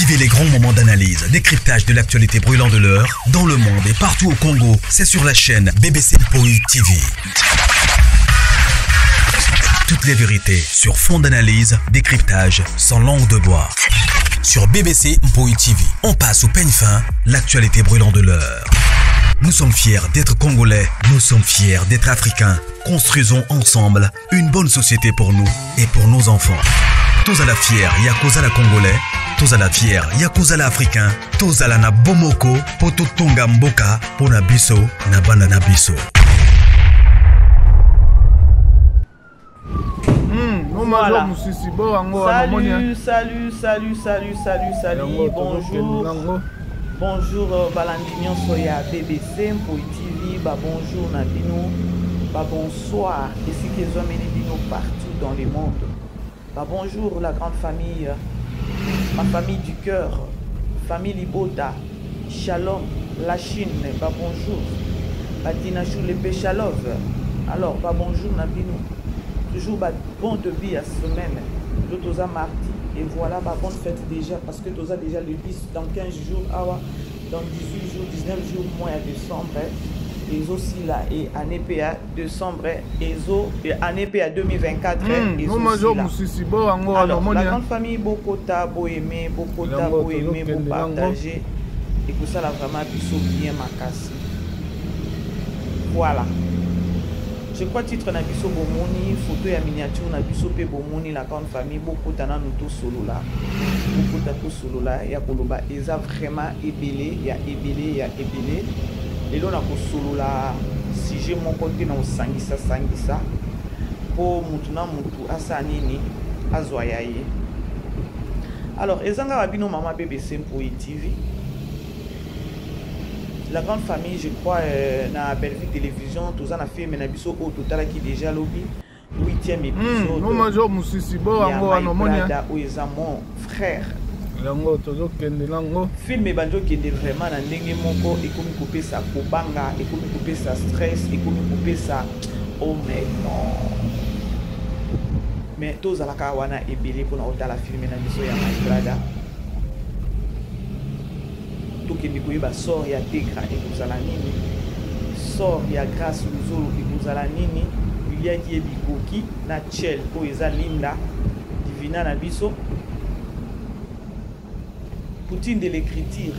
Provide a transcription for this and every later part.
Vivez les grands moments d'analyse, décryptage de l'actualité brûlante de l'heure, dans le monde et partout au Congo. C'est sur la chaîne BBC Mpoï TV. Toutes les vérités sur fond d'analyse, décryptage, sans langue de bois. Sur BBC Mpoï TV, on passe au peigne fin, l'actualité brûlante de l'heure. Nous sommes fiers d'être Congolais, nous sommes fiers d'être Africains. Construisons ensemble une bonne société pour nous et pour nos enfants. Tous à la fière, Yakozala Congolais. Tous à la fière, Yakozala Africain. Tous à la na Bomoko, Poto Tonga Mboka, Pona Biso, Nabana Nabiso. Voilà. Salut. Bonjour Balandinion Soya BBC Mpoï TV. Bonjour Nabino. Bonsoir. Ici qui ont mené Dino partout dans le monde. Bonjour la grande famille, ma famille du cœur, famille Libota, Shalom, la Chine. Bonjour. Batina Choulepé Chalov. Alors bonjour Nabino. Toujours bon début à semaine. Toza mardi. Et voilà, bonne fête déjà. Parce que Toza déjà le 10 dans 15 jours. Dans 18 jours, 19 jours, mois de décembre. Et aussi là. Et année PA décembre. Et année PA 2024. Alors, la grande famille, beaucoup beau aimer, beaucoup aimer, beau partager. Et que ça, là, vraiment, bien ma casse. Voilà. Je crois titre na biso bomoni photo ya miniature na biso pe bomoni la grande famille beaucoup tana nous solo là beaucoup tato solo là ya koloba eza vraiment ebelé ya ebelé et là na ko solo là sujet mon côté na osangisa po mutu na mutu asa nini azwa ya ye. Alors ezanga babino mama BBC Mpoï TV. La grande famille, je crois, na Bellevue Télévision, tout ça, on a fait, mais Nabiso au total qui déjà lobby, 8e épisode. Non, major Moussissi, bon, mon frère. Film et banjo qui est vraiment dans ndenge moko et comme couper sa kobanga et comme couper sa stress et comme couper sa oh mais non. Mais tous à la kawana et belé pour na la film na biso ya My Brother. Qui sort ya Tegra et vous allez nini sort ya grâce Luzolo et vous allez nini il y a qui est bikoki na chel ko eza linda divina na biso Poutine de l'écriture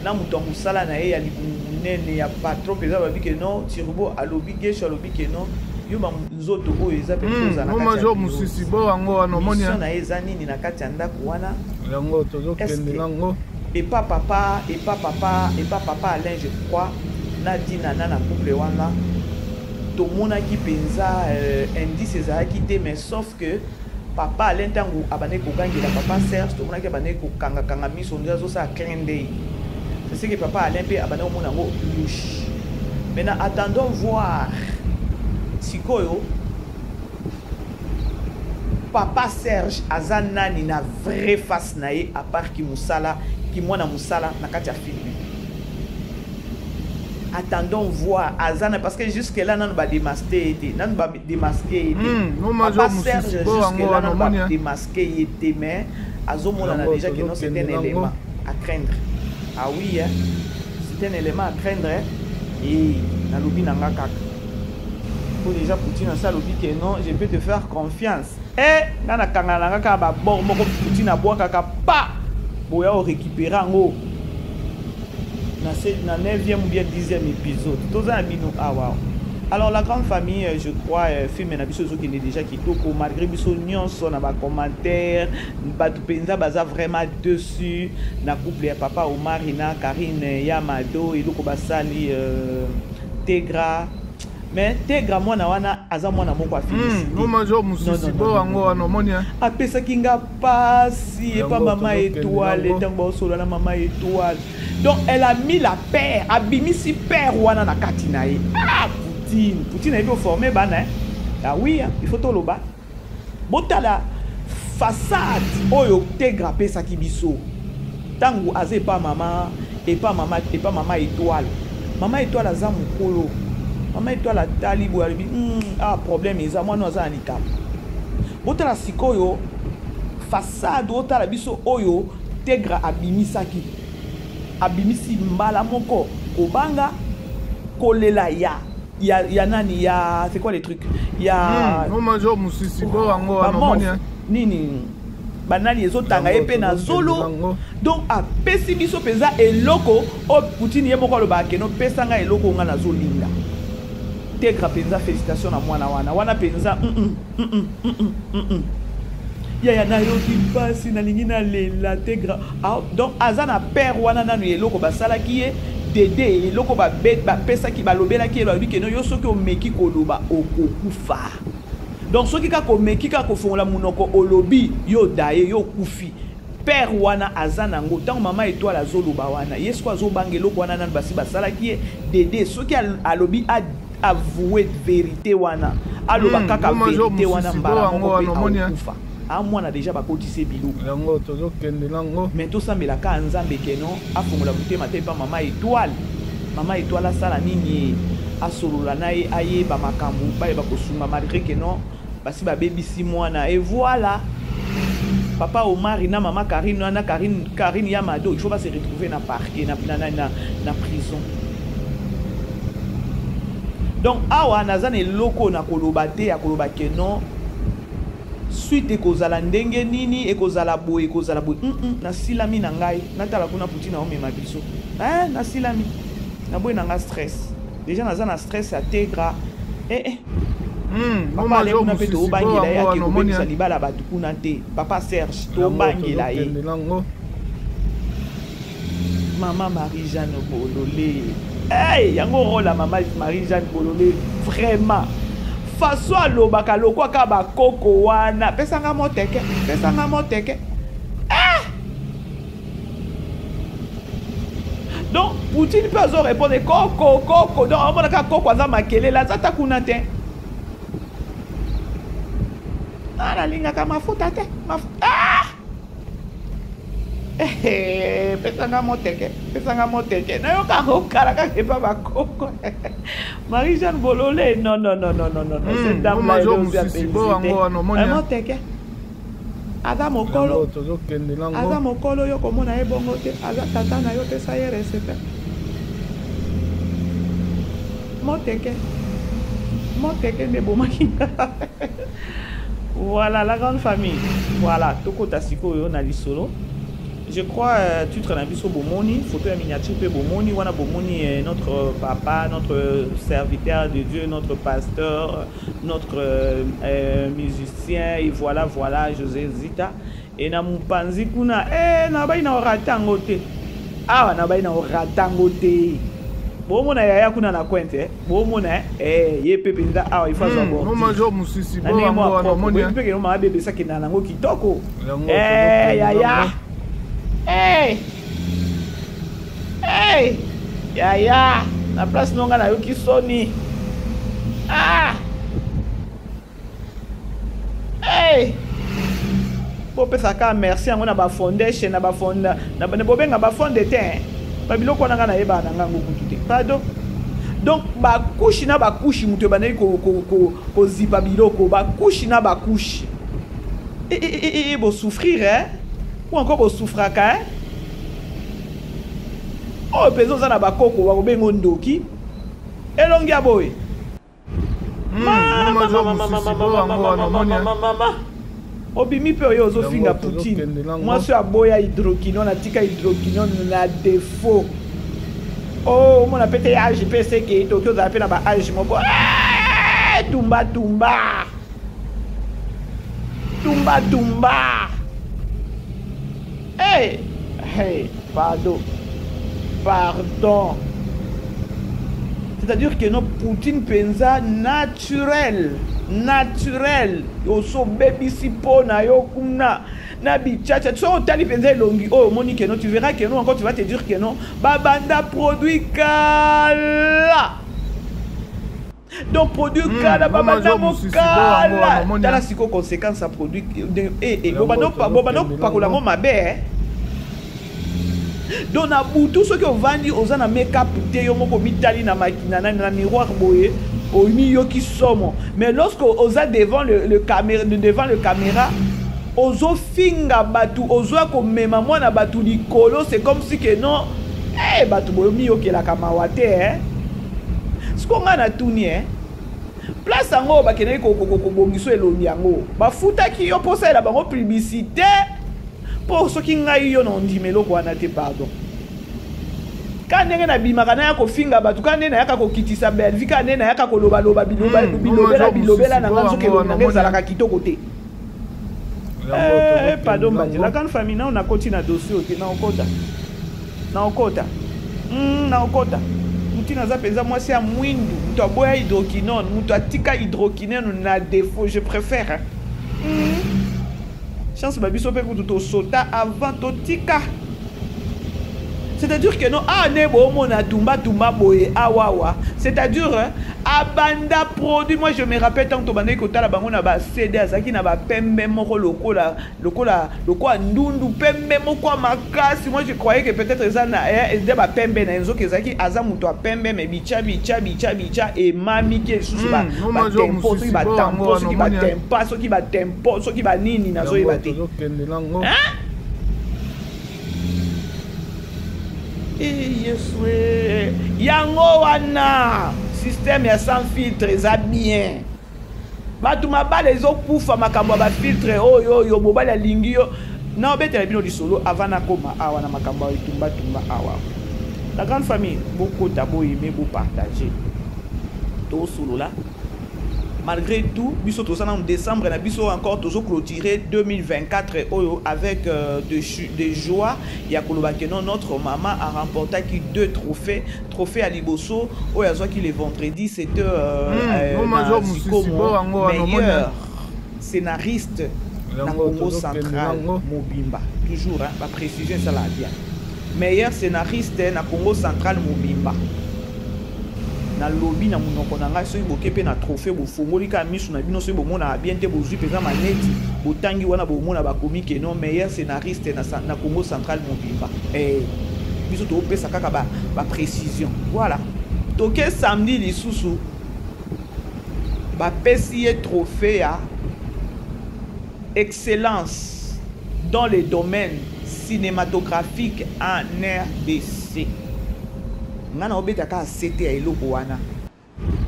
na muto musala na ya libunene ya patron peza ba que non Turbo alobi gesho alobi que non yo ba nzoto ko eza pe koza na kati major musisi bo ango anomonia na eza nini na kati ya ndako wana yango tozokende nango. Et pas papa Alain, je crois, Nadine Nana couple wana. Tout le monde qui pensa indice qui était mais sauf que papa Alain tangu abane ko gangela papa Serge tout le monde qui abane ko kanga mis son déjà ça craindé. C'est ce que papa Alain pe abane au monde ngo louche. Maintenant attendons voir sikoyo papa Serge azanani na vraie face nae à part qui musala qui moi na musala na kati ya film. Attendons voir azana parce que jusque là nan ba démasquer papa Serge jusque là nan ba démasquer était mais azomona na déjà que non c'est un élément à craindre. Ah oui hein? C'est un élément à craindre hein? Et na lobi nanga kaka faut déjà Poutine ça lobi que non je peux te faire confiance. Nana kangana kaka ba bon moko Poutine a boire kaka pa boya o récupérer en haut na 9e ou bien 10e épisode tous un bino wow. Alors la grande famille je crois film na biso qui est déjà kitoko malgré biso nyonso na ba commentaire ba tupenza baza vraiment dessus na couple ya papa Omar na Karine Yamado et loko basali Tegra. Mais Tegra mwana wana aza mwana moko afilisi. Non major musisi bo ango anomonia. Apesa kinga pasi et pas maman étoile et tango solo na maman étoile. Donc elle a mis la paire, abimisi paire wana na katinae. Ah Poutine est bien formé bana. Ah oui, il faut toloba. Botala façade oyo Tegra pesa kibiso. Tango azé pas maman étoile. Maman étoile aza mukolo. Maman étoile la talibo alibi problème eza mwana aza handicap. Botala sikoyo façade otala biso oyo Tegra abimisaki. Abimisi mbala moko. Kobanga. Kolela ya nani ya. C'est quoi les trucs? Ya. Major Musisi bo ango anomoni. Nini. Banali ezotanga epe na zolo. Donc apesi biso peza eloko o Poutine ye moko loba keno pesanga eloko nga na zolinga. Tegra penza félicitations na mwana wana penza ya na yo kipasi na lingi na lela Tegra. Donc azana père wana nanu eloko basala ki ye dede eloko ba pesa ki balobela ki elobi keno yo soki o meki koloba okokufa. Donc soki ka ko meki ka ko fongola munoko olobi yo daye yo kufi. Père wana azana ngo tant mama étoile azoloba wana yesko azobanga eloko wana nanu basi basala ki ye dede soki alobi avouer vérité wana aloba kaka vérité wana mbala moko kufa amwana déjà bakotise biloko yango tozokende lango mais tosambela ka nzambe keno afongola mutema te pa mama étoile asala nini asolola na ye ayeba makambo bayeba kosunga malgré keno basi babebisi mwana et voilà papa Omar na mama Karine Yamado il faut pas se retrouver na parquet na prison. Donc awa nazane loko na koloba te ya koloba keno suite ekozala ndenge nini ekozala boye na silami na ngai natala kuna Poutine omema biso na silami na boye na nga stress déjà nazana stress ya Tegra papa ale kuna pe to bangela ya ke kobebisa libala batu kuna te papa Serge to bangela ye mama Marie-Jeanne Bololé. Hey, yango rola mama Marie-Jeanne Bololé vraiment façon alobaka lokwa ka ba koko wana pesanga moteke donc Poutine peut oser répondre koko donc on ka koko aza makele la zata kuna te ala linga ka mafuta te pesanga moteke na yo ka okala ka kepa bakoko Marie-Jeanne Bololé non cette dame là est moteke aza mokolo yo komona ye bongo te aza tata na yo pesa ye recette moteke nde bomaki voilà la grande famille voilà tokota sikoyo na lisolo. Je crois titre na biso bomoni photo ya miniature pe bomoni wana bomoni notre papa, notre serviteur de Dieu, notre pasteur, notre musicien et voilà José Zita et na mupanzi kuna na bai na ratango te awa na bai na ratango te bomona ya kuna na kwente bomona ye pepe nda awa il faut savoir no majo musisi bo ngo na moni pe ke no ma bebe sakina nango kitoko ya Yaya, la place nonga na yoki soni. Bo pesa ka merci yango na ba foundation na ba fonda na bobenga ba fonde te. Ba biloko nanga na yeba nanga ngokutu te. Pardon. Donc ba couche na ba couche muto baneli ko zipa biloko ba couche na ba couche. Bo souffrir ou encore bo souffraka oh peso za na bakoko wa kobengo ndoki elongi aboye mama obimi pe oyo ozofinga Poutine mwasi aboya hydroquinone atika hydroquinone na défaut oh mona pete ya JPC ke Tokyo za pe na ba age moko tumba hey pardon c'est-à-dire que notre Poutine pensa naturel oso baby sipo na yo kuna na bichacha so tali pensa longi oh moni que non tu verras que non encore tu vas te dire que non babanda produit kala donc produit kala babanda mokala tala siko conséquence à produit bobano pa kola mo mabe donc na butu soki ovandi oza na make-up te yo moko mitali na miroir boye omi yoki somo mais lorsque oza devant le caméra ozo finga batu ozo ko mema mwana batu likolo, c'est comme si que non batu boyomi yokelaka mawa te siko nga na tuni place yango bakendaki kobongiso elongi yango bafutaki yo mpo salela bango publicité mpo soki ngai yo na ondima eloko wana te pardon ka ndenge nabimaka nayaka kofinga batu ka ndenge nayaka kokitisa belvi ka ndenge nayaka kolobaloba bilobela na nga nzoki elongi nanga ezalaka kitoko te pardon banje la grande famille nao nakoti na dossier ote naokota mutu naza mpenza mwasi ya mwindu mutu aboya hydroquinone mutu atika hydroquinone na défaut je préfère chance babiso mpe kutu tosota avant totika. C'est-à-dire que non, c'est-à-dire abanda produit. Moi je me rappelle tant que tu as la bango na ba CD azaki na ba pembe moko lokola ndundu pembe moko makasi. Moi je croyais que peut-être ça na de ba pembe na enzo que zaki azamu to pembe mais bicha et mami qui sous ba tempo so ki ba tampo so ki ba tempa so ki ba tempo so ki ba nini na zo ibate. Yango wana système ya sans filtre eza bien batu mabale ezokoufa makambo ba filtre oyo mobali alingi yo na obetela bino lisolo avant na koma awa na makambo etumba awa. La grande famille beaucoup d'abo aimer vous partager to solo là. Malgré tout, biso tosana en décembre na biso encore tozo clôturer 2024 avec de joie. Ya kolobakeno notre maman a remporté 2 trophées à Liboso oyazo qui le vendredi c'était meilleur scénariste na Congo central Mobimba toujours la précision ça la bien meilleur scénariste na Congo central Mobimba na lobby na munoko na ngai so iboke pe na trophée bo fongoli ka misu na bino so bomona bien te bozui peza maneti botangi wana bomona ba comique non meilleur scénariste na Congo central Mobimba biso to pesa kaka ba précision voilà toke samedi lisusu ba pesi trophée à excellence dans les domaines cinématographiques en RDC. Ngana obeta ka sete ya eloko wana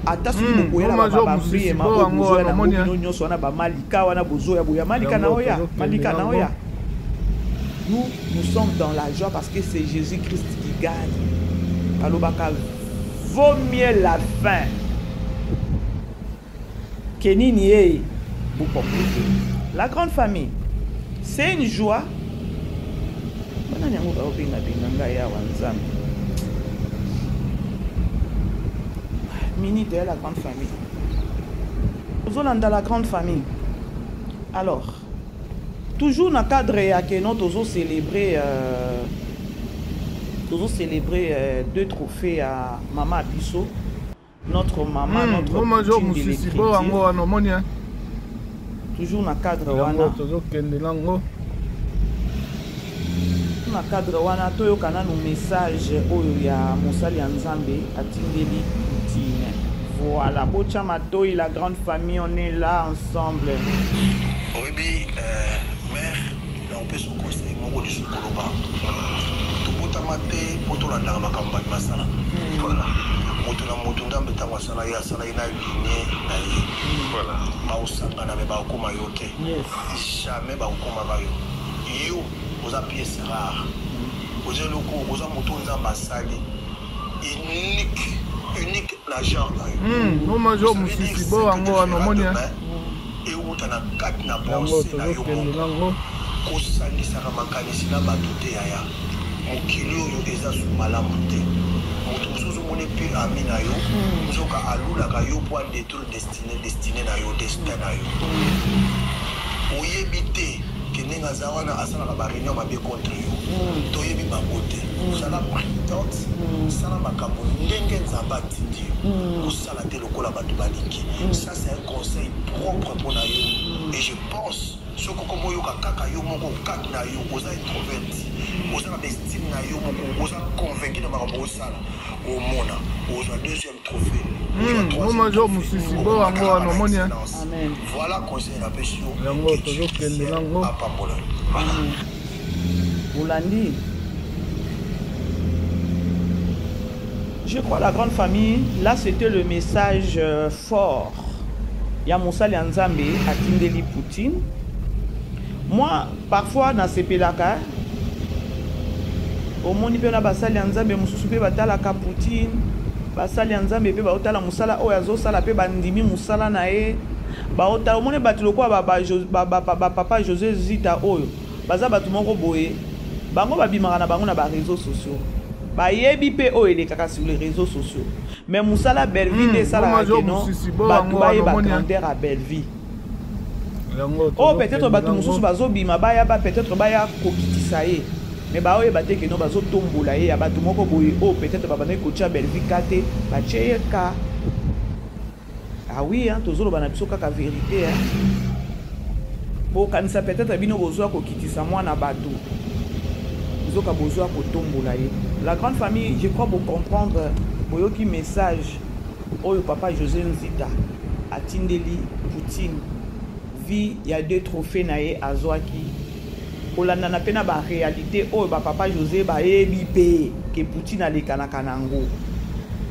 ata soki bokoyela babambi ema obozoya na mobino nyonso wana bamalika wana bozoya boya malika na oya nous sommes dans la joie parce que c'est Jésus-Christ qui gagne alobaka vaut mieux la fin que nini vous comprenez. La grande famille c'est une joie bana nyango ba obenga benga ya wanzambe minute de la grande famille. Nous allons dans la grande famille. Alors, toujours dans le cadre que nous avons célébré 2 trophées à Maman Bisso. Notre maman, notre team de l'écriture. Toujours dans le cadre na cadre wana toyokana no message oyo ya mosali ya Nzambe atindeli Poutine. Voilà, Bocha Matoi, la grande famille, on est là ensemble. Oui, mère, on peut se conseiller, mon rôle de Sukoloba. Tout Bota Maté, Poto la Dama Kamba Masala. Voilà. Motuna mbeta wasala ya sala ina ligne na yi. Voilà. Ba usanga na meba okoma yoke. Yes. Jamais ba okoma bayo. Yo oza pièce rare. Oza loko, oza motonza basali. Unique la genre là. Non major musisi bo ango anomonia. Et où t'as la carte na pensée na yo. Kosani saka makanisi na batote yaya. Mokili oyo eza su malamu te. Moto mususu mone pe ami na yo. Nzoka alula ka yo point détruire destiné na yo destin na yo. Oyebite kenenga zawana asala ba réunion mabe contre yo. Toyebi bangote. Sala présidente, sala makambo ndenge nzambati ndio. Osala te lokola batu balingi. Ça c'est un conseil propre pour na yo. Et je pense ce que comme yo kaka yo moko kat na yo oza introverti. Oza na estime na yo moko oza convaincu na makambo osala omona ozwa deuxième trophée major musisi bo yango wana omoni voilà conseil na pesi yo yango tozokende nango apambola Olandi. Je crois la grande famille, là c'était le message fort. Ya Moussali Nzambe à Tindeli Poutine. Moi, parfois, dans ces pelaka, au monde, il y a Basali Nzambe, Moussoupe Batalaka Poutine, Basali Nzambe, Baotala Moussala, Oyazo Sala, Bandimi Moussala Nae, Baota, au monde, Batiloko, Papa José Zita Oyo, Baza Batumoko Boé, Bango Babimara na Bango na réseaux sociaux. Bayebi pe o ele kaka sur les réseaux sociaux. Mais Moussala Belleville ça la non. Baye grandeur à Belleville. Oh peut-être batu mususu bazo bima baya ba peut-être baya kokitisa ye. Mais ba oye bate ke no bazo tombola ye ya batu moko boye oh peut-être ba bana kocha Belleville kate ba cheka. Ah oui hein tozolo bana biso kaka vérité hein. Bo kanisa peut-être bino bozwa kokitisa mwana batu. La grande famille, je crois pour comprendre boyoki message oyo papa José Nzita à Tindeli Poutine vie il y a 2 trophées naé azwaki olanda na pena ba réalité oyo papa José ba ebipe que Poutine alekana kanango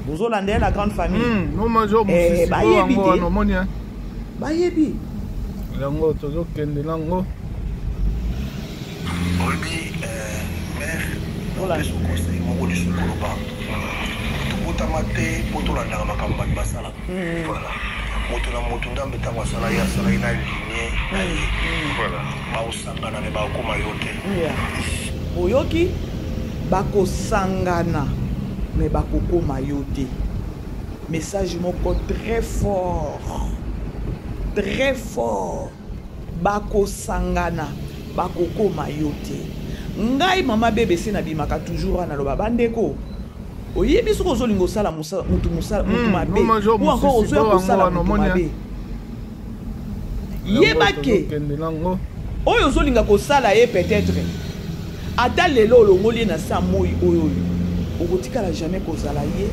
bozolanda la grande famille non major musisi ba yebi no monia ba yebi yango tozokende nango Voilà. Conseil moko du sukoloba. Tubutamate potolanda makambo basala. Voilà. Moto na moto ndambe tangwa sala ya sala ina ligne. Voilà. Ba usangana ne ba koma yote. Oyoki bako sangana mais bako koma yote. Message moko très fort. Très fort. Bako sangana bako koma yote. Ngai mama BBC na bimaka toujours na loba bandeko oyebi soko zolingo sala mutu mabe ou encore ozoya kosala mutu mabe yebake oyo zolinga kosala ye peut-être ata lelo olongoli na sa moi oyo okotikala jamais kozala ye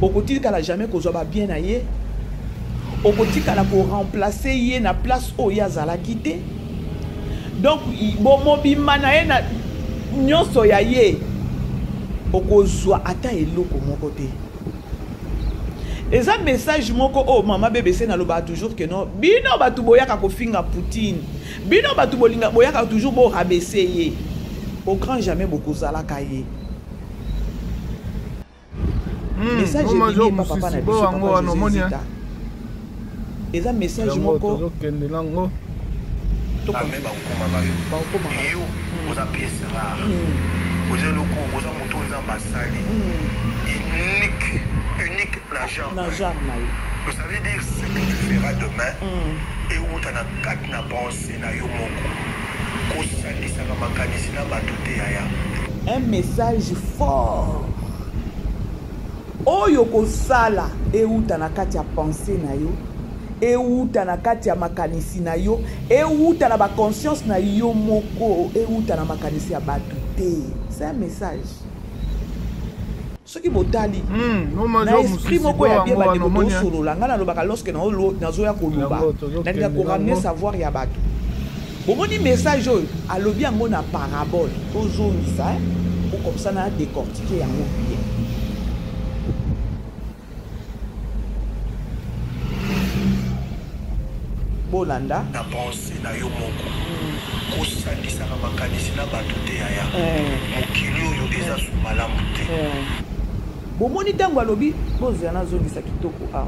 okotikala jamais kozwa ba bien na ye okotikala ko remplacer ye na place oyo azalaki te. Donc, mobima na ye na nyonso ya ye okozwa ata eloko moko te. Eza message moko oh mama BBC na loba toujours que non bino batu boyaka ko finga Poutine bino batu bolinga boyaka toujours bo rabaisser ye au grand jamais bokozala ka ye. Message de papa na biso papa José. Eza message moko tozokende nango Amé bakoma bayo oza pièce rare oza loko oza moto oza basali unique la jambe ça veut dire ce que tu feras demain et où tu as quatre na pensée na yo moko kosalisaka makanisi na bato te yaya un message fort oyo kosala euta na kati ya pensée na yo euta na kati ya makanisi na yo euta na ba conscience na yo moko euta na makanisi ya bato te. C'est un message ce qui botali na esprit moko ya bien ba de solo la ngana lobaka lorsque na zo ya koloba na ko ramener savoir ya bato bomoni message oyo alobi yango na parabole tozongisa pour comme ça na décortiquer yango bien. Bolanda na pensée na yo moko kosalisaka makanisi na bato te yaya mokili oyo eza su malamu te bomoni ntango alobi bozela nazongisa kitoko a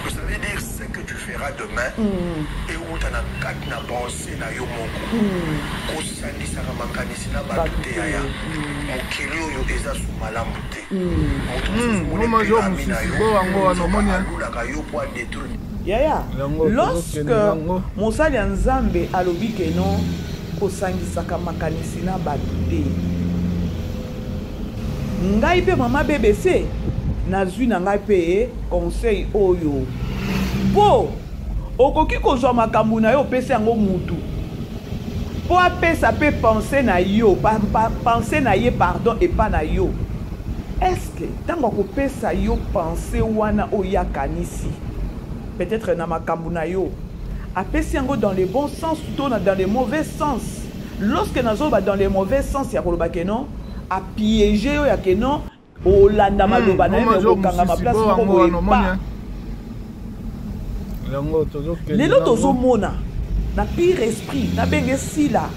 ça veut dire ce que tu feras demain euta na kati na pensée na yo moko kosalisaka makanisi na bato te yaya mokili oyo eza su malamu te alulaka yo po adétruire. Yaya, lorsque Moussali Nzambe alobi que non kosangisaka makanisi na bato te ngai pe mama BBC nazwi na ngai pe conseil oyo po okoki kozwa makambo na yo opesa yango mutu Pour appeler ça peut penser na yo, penser na ye pardon et pas na yo. Est-ce que tant qu'on peut ça yo penser wana oya kanisi, peut-être na makambu na yo, appeler si yango dans les bons sens ou dans les mauvais sens. Lorsque nazo ba dans les mauvais sens ya koloba ke non, a piéger yo ya ke non, o landa maloba na yo kanga ma place ko boye pa. Lelo tozo mona na pire esprit na benge si là.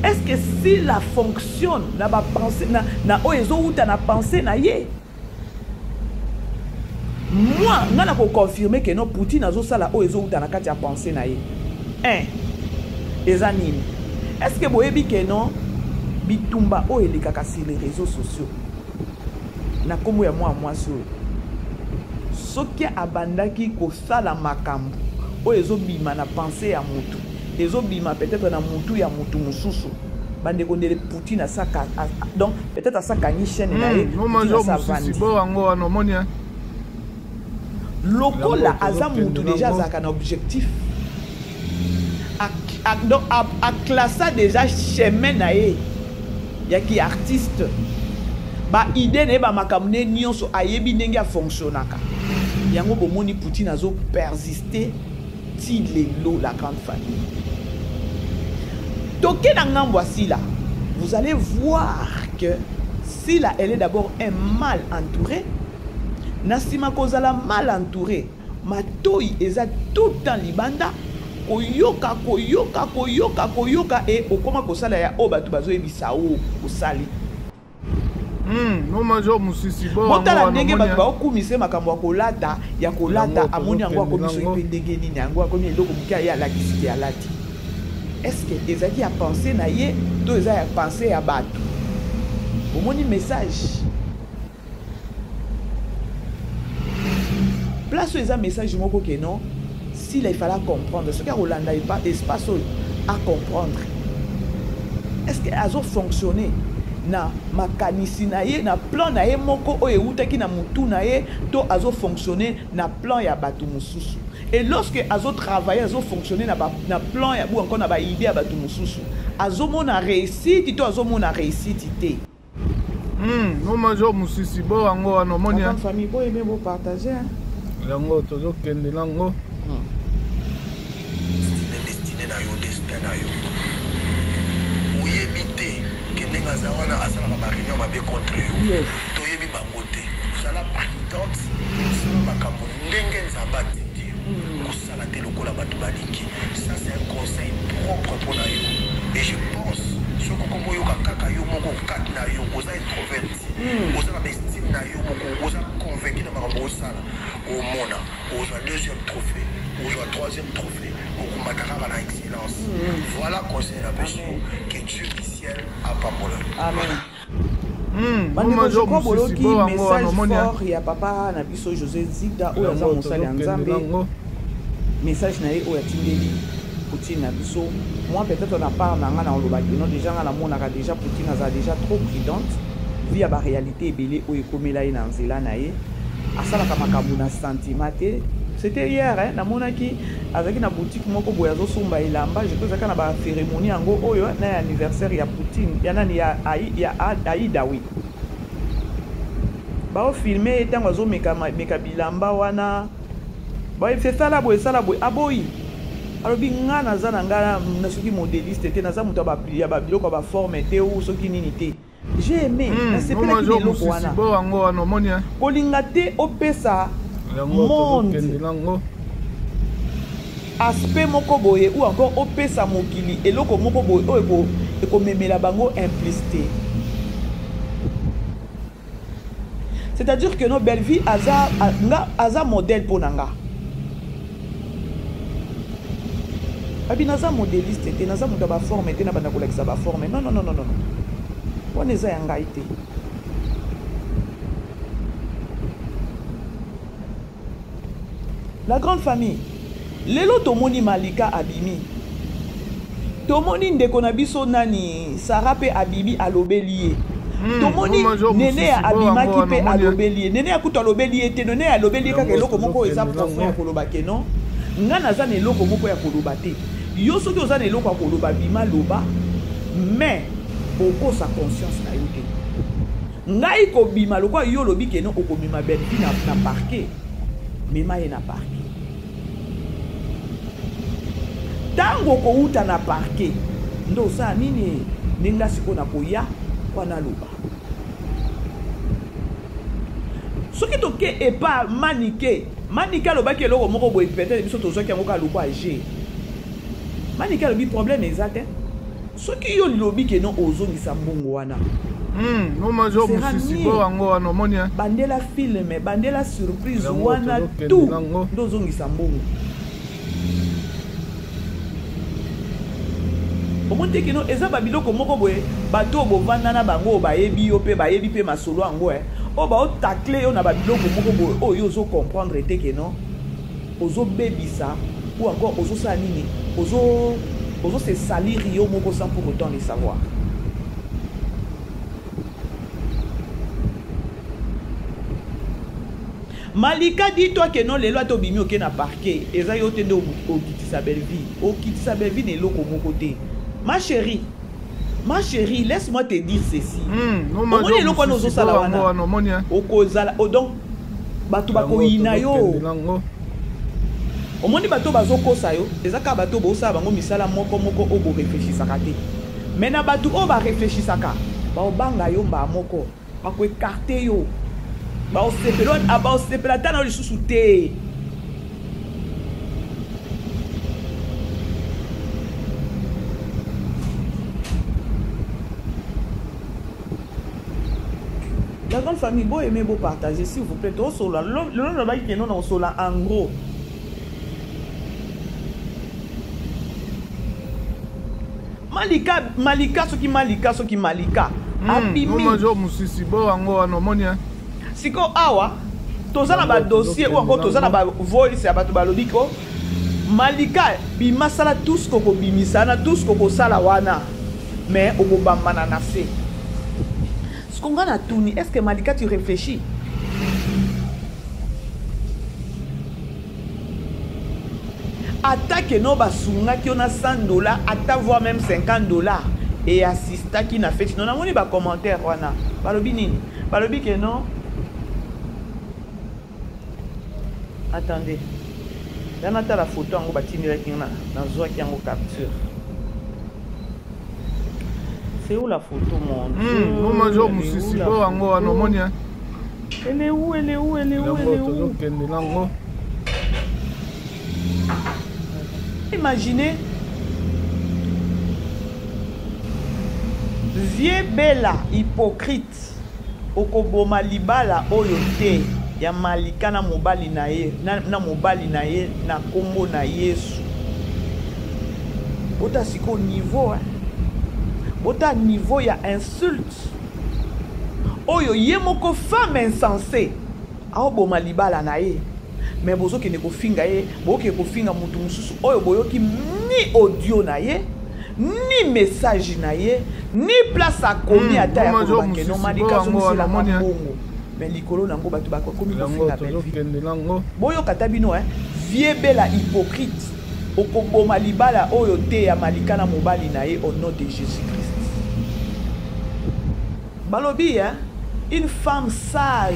Est-ce que si la fonctionne na ba pensée na oezo uta na pensée na ye? Moi ngana ko confirmer que non Poutine azo sala oezo uta na kati ya pensée na ye. Ezanine. Est-ce que boyebi que non bitumba o elekaka sur les réseaux sociaux? Na kombo ya moi so. Soki abandaki ko sala makambo oezo bima na pensée ya mutu. Ezobima peut-être na mutu ya mutu mususu bande kondele Poutine asaka donc peut-être asaka ni chaîne na ye loko la aza mutu déjà azaka na objectif donc a classa déjà chemin na ye ya ki artiste ba idée ne ba makamne nyonso ayebi ndenge a fonctionnaka yango bomoni Poutine azo persister ti lelo la grande famille. Toké dans voici là, vous allez voir que si là elle est d'abord un mal entouré, Nassima Kozala mal entouré, Matoi eza tout en libanda, koyoka et okoma kosala ya obatu bazo ebisa o osali. No major musisi bo. Motala ndenge batu ba okumise makambo akolata ya kolata amoni yango akomiso ipendenge nini yango akomi eloko mukia ya la kisite ya lati. Est-ce que ezaki a pensé na ye to eza ya pensé ya bato? Omoni message. Place eza message moko ke non. Si là il fallait comprendre ce que Rolanda pas espace à comprendre. Est-ce que azo fonctionné na makanisi na ye na plan na ye moko o eutaki na mutu na ye to azo fonctionner na plan ya bato mususu? Et lorsque azo travailler azo fonctionner na plan ya ou encore na ba idée ya bato mususu azo mona réussite to azo mona réussite té no major musisi bo ango ano monia famille bo aimer bo partager yango tozo kende lango destiné na yo destin na yo oyebite kenenga zawana asala ba réunion mabe contre yo toyebi bango te sala patente sala makambo ndenge nzambati kosala te lokola bato baliki. Ça c'est un conseil propre pour na yo et je pense soko komo yo kaka yo moko kati na yo oza introverti oza na estime na yo moko oza convaincu na makambo osala omona oza deuxième trophée oza troisième trophée okomaka kaka na excellence. Voilà conseil na biso que Dieu du ciel apambola. Amen. Je crois boloki message fort ya papa na biso José Zida oyo aza mosali ya Nzambe. Message na ye oyo atindeli Poutine na biso. Moi peut-être on a part na nga na olobaki non déjà nga na monaka déjà Poutine aza déjà trop prudente via ba réalité ebele oyo ekomela ye na nzela na ye asalaka makambo na sentiment te. C'était hier hein na monaki avec na boutique moko boya zo somba elamba je peux na ba cérémonie yango oyo na anniversaire ya Poutine ya nani ya Aïda oui ba o filmer tango zo meka bilamba wana ba fait ça la boy aboyi alobi nga naza na nga na soki modéliste te naza muto ya ba biloko ba forme te ou soki nini te. J'ai aimé na sepela ki biloko wana bo ango ano monia kolinga te opesa monde aspect moko boye ou encore opesa mokili eloko moko boye oyo ekomemela bango implicité. C'est-à-dire que nos belles vies aza modèle pour nanga. Abi naza modéliste te naza muto ba forme te na banda kolakisa ba forme non. On eza yanga ite. La grande famille. Lelo tomoni Malika abimi. Tomoni ndeko na biso nani Sarape abibi alobelié. Tomoni nene ya abimaki pe alobelié. Nene ya kuto alobelié te nene ya alobelié kaka eloko moko eza profond ya koloba ke non. Nga naza na eloko moko ya koloba te. yo soki oza na eloko ya koloba bima loba mais okosa conscience na yo te ngai kobima lokwa yo lobi keno okobima belvi na parquet mema ye na parquet tango kouta na parquet ndo osala nini ndenge siko na koya wana loba soki toke epa manike alobaki eloko moko boye peut-être biso tozwaki yango ka loba age manike alobi problème eza te soki yo lobi keno ozongisa mbongo wana major musisi bo yango wana omoni bandela filme bandela surprise wana tout ndo ozongisa mbongo omoni te keno eza babiloko moko boye bato bovanda na bango bayebi yo mpe bayebi mpe masolo yango oyo baotakle yo na babiloko moko boye oyo yo ozocomprendre te keno ozobebisa ou encore ozosala nini se salir yo moko sans pour autant le savoir. Malika dis-toi que non, les lois t'obimi au na parquet. Et ça y est au kitisa belle vie. Au kitisa belle vie n'est l'eau comme mon côté. Ma chérie, laisse-moi te dire ceci. Non, ma chérie, donc bato bako ina yo. Omoni bato bazoko sayo, ezaka bato bosa bango misala moko obo réfléchisaka te. Mena bato o ba réfléchisaka, ba obanga yo mba moko, ba ko écarter yo. Ba osepelo aba osepela tana lisusu te. La grande famille, beau aimer, beau partager, s'il vous plaît. Le nom de la qui est non, on sola en gros. Malika, ce qui Malika. Abimi. Major musisi bo ango anomoni. Siko awa, toza na ba dossier ou encore toza na ba voice ya bato balobiko. Malika bima sala tous koko bimisana, tous koko sala wana. Mais obobamba na nase. Est-ce que Malika tu réfléchis? Attaque no basunga qui on a $100, atta voire même $50 et assista qui n'a fait non na moni ba commentaire wana. Balobi nini? Balobi que non. Attendez. Là on a la photo en batini qui na zo qui en capture. C'est où la photo, mon Dieu? Non, major musisi bo ango anomoni. Elle est où? Imaginez, vieux bella hypocrite okoboma libala oyo te ya malika na mobali na ye na mobali na ye na kombo na Yesu. Ota siko niveau Bota niveau ya insulte. Oyo ye moko femme insensée. Aoboma libala na ye. Mais bozo ke ne ko finga ye, boke ko finga mutu mususu oyo boyoki ni audio na ye, ni message na ye, ni place a komi ata ya ko banke no malika so musela mongo. Mais likolo nango batu ba ko komi ko finga belle. Boyo katabino vieux bella hypocrite. Okoboma libala oyo te ya malika na mobali na ye au nom de Jésus-Christ. Balobi, une femme sage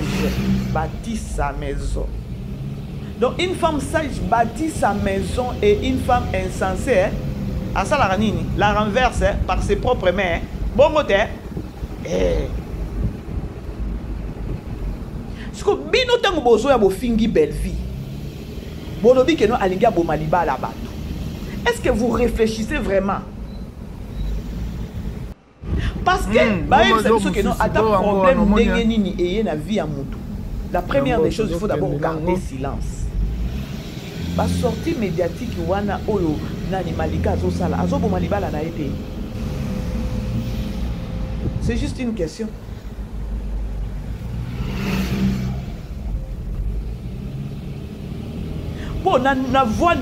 bâtit sa maison. Donc une femme sage bâtit sa maison et une femme insensée, à ça la ranini, la renverse par ses propres mains. Bon côté. Ce que bino tango bozo ya bo fingi belle vie. Bolobi que no alinga bo maliba la bato. Est-ce que vous réfléchissez vraiment? Parce que la première des choses, il faut d'abord garder silence. La sortie médiatique wana oyo nani malika azosala azobo malibala na été. C'est juste une question. Bon, na voix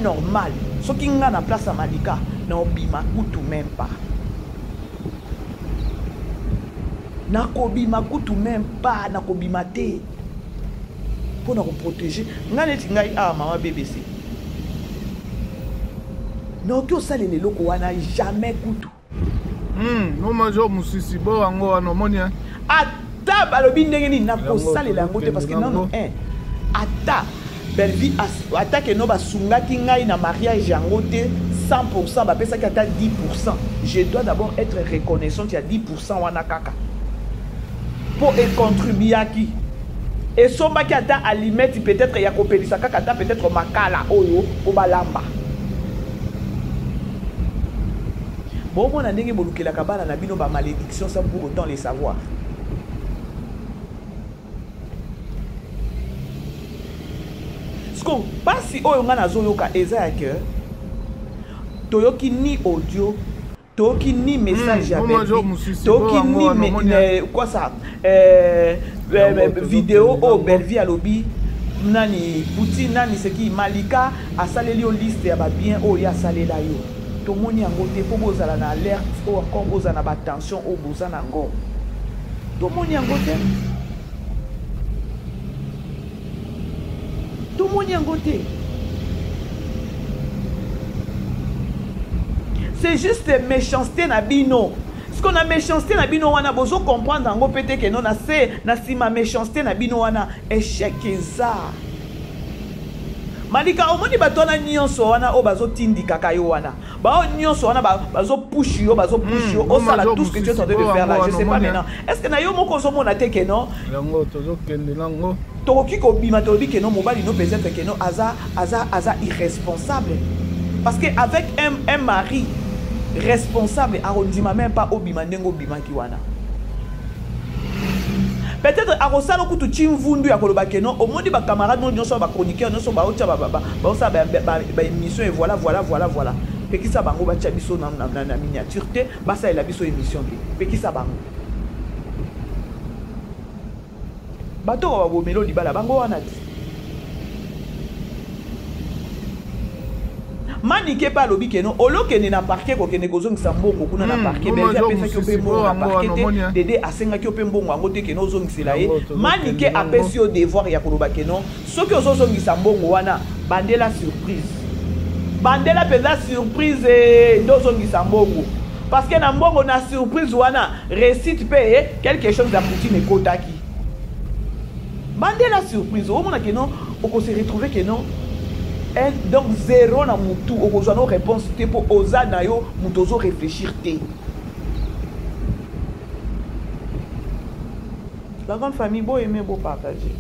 normale, ce qui n'a na place à malika, na obima kutu même pas. Nakobima kutu même pas, nakobima te. Pour nous protéger. Nganeti ngai ah maman BBC. non que ça les loko wana jamais kutu no major musisi bo wango wana moni ata balobi ndenge nini na kosalela yango te parce que non ata Belleville attaque no basungaki ngai na mariage yango te 100% bapesaki ata 10%. Je dois d'abord être reconnaissant qu'il y a 10% wana kaka pour y contribuer. Et sombaki ata alimeti peut-être ya kopelisa kaka ata peut-être makala oyo o balamba. Bon mon ndenge bolukela kabala na bino ba malédiction sans pour autant les savoir. Ce qu'on passe si oyo nga nazoyoka eza que toyoki ni audio toyoki ni message ya toyoki ni quoi ça vidéo au Belleville à lobby nani Poutine nani c'est qui Malika a saleli au liste ya ba bien o ya salela yo to moni yango te po bozala na alerte o encore bozala na ba tension o bozana ngo to moni yango te to moni yango te. C'est juste méchanceté na bino. Ce qu'on a méchanceté na bino wana bozo comprendre ngo peut-être que non na sima méchanceté na bino wana échec eza. Malika omoni batona nyonso wana o bazo tindi kaka yo wana. Ba o nyonso wana bazo push yo o sala tout ce que tu es en train de faire là, je sais pas maintenant. Est-ce que na yo moko zo mona te que non? Yango tozo kende nango. Toki ko bima to bi que non mobali no peut-être que non aza irresponsable. Parce que avec un mari responsable arrondima même pas obima ndengo bima kiwana. Peut-être arosalo kutu chimvundu ya koloba keno omodi ba camarade no nyonso ba chroniqueur nyonso ba ocha ba sa ba émission et voilà. Pekisa bango ba chabiso na miniature te ba sa la biso émission te. Pekisa bango. Bato ba bomelo libala bango wana ti. Manike pa lobi keno olokene na parquet ko kene kozong sambongo kuna na parquet mais ya pesa ki opembo na parquet dede asenga ki opembo ngo te keno zong silaye manike apesi au devoir ya koloba keno soki ozozongi sambongo wana bandela surprise ndozongi sambongo parce que na mbongo na surprise wana récite paye quelque chose da Poutine ekotaki bandela surprise au mona keno oko se retrouver keno. Donc zéro na mutu okozwa no réponse te po oza na yo mutozo réfléchir te. La grande famille beau aimer beau partager.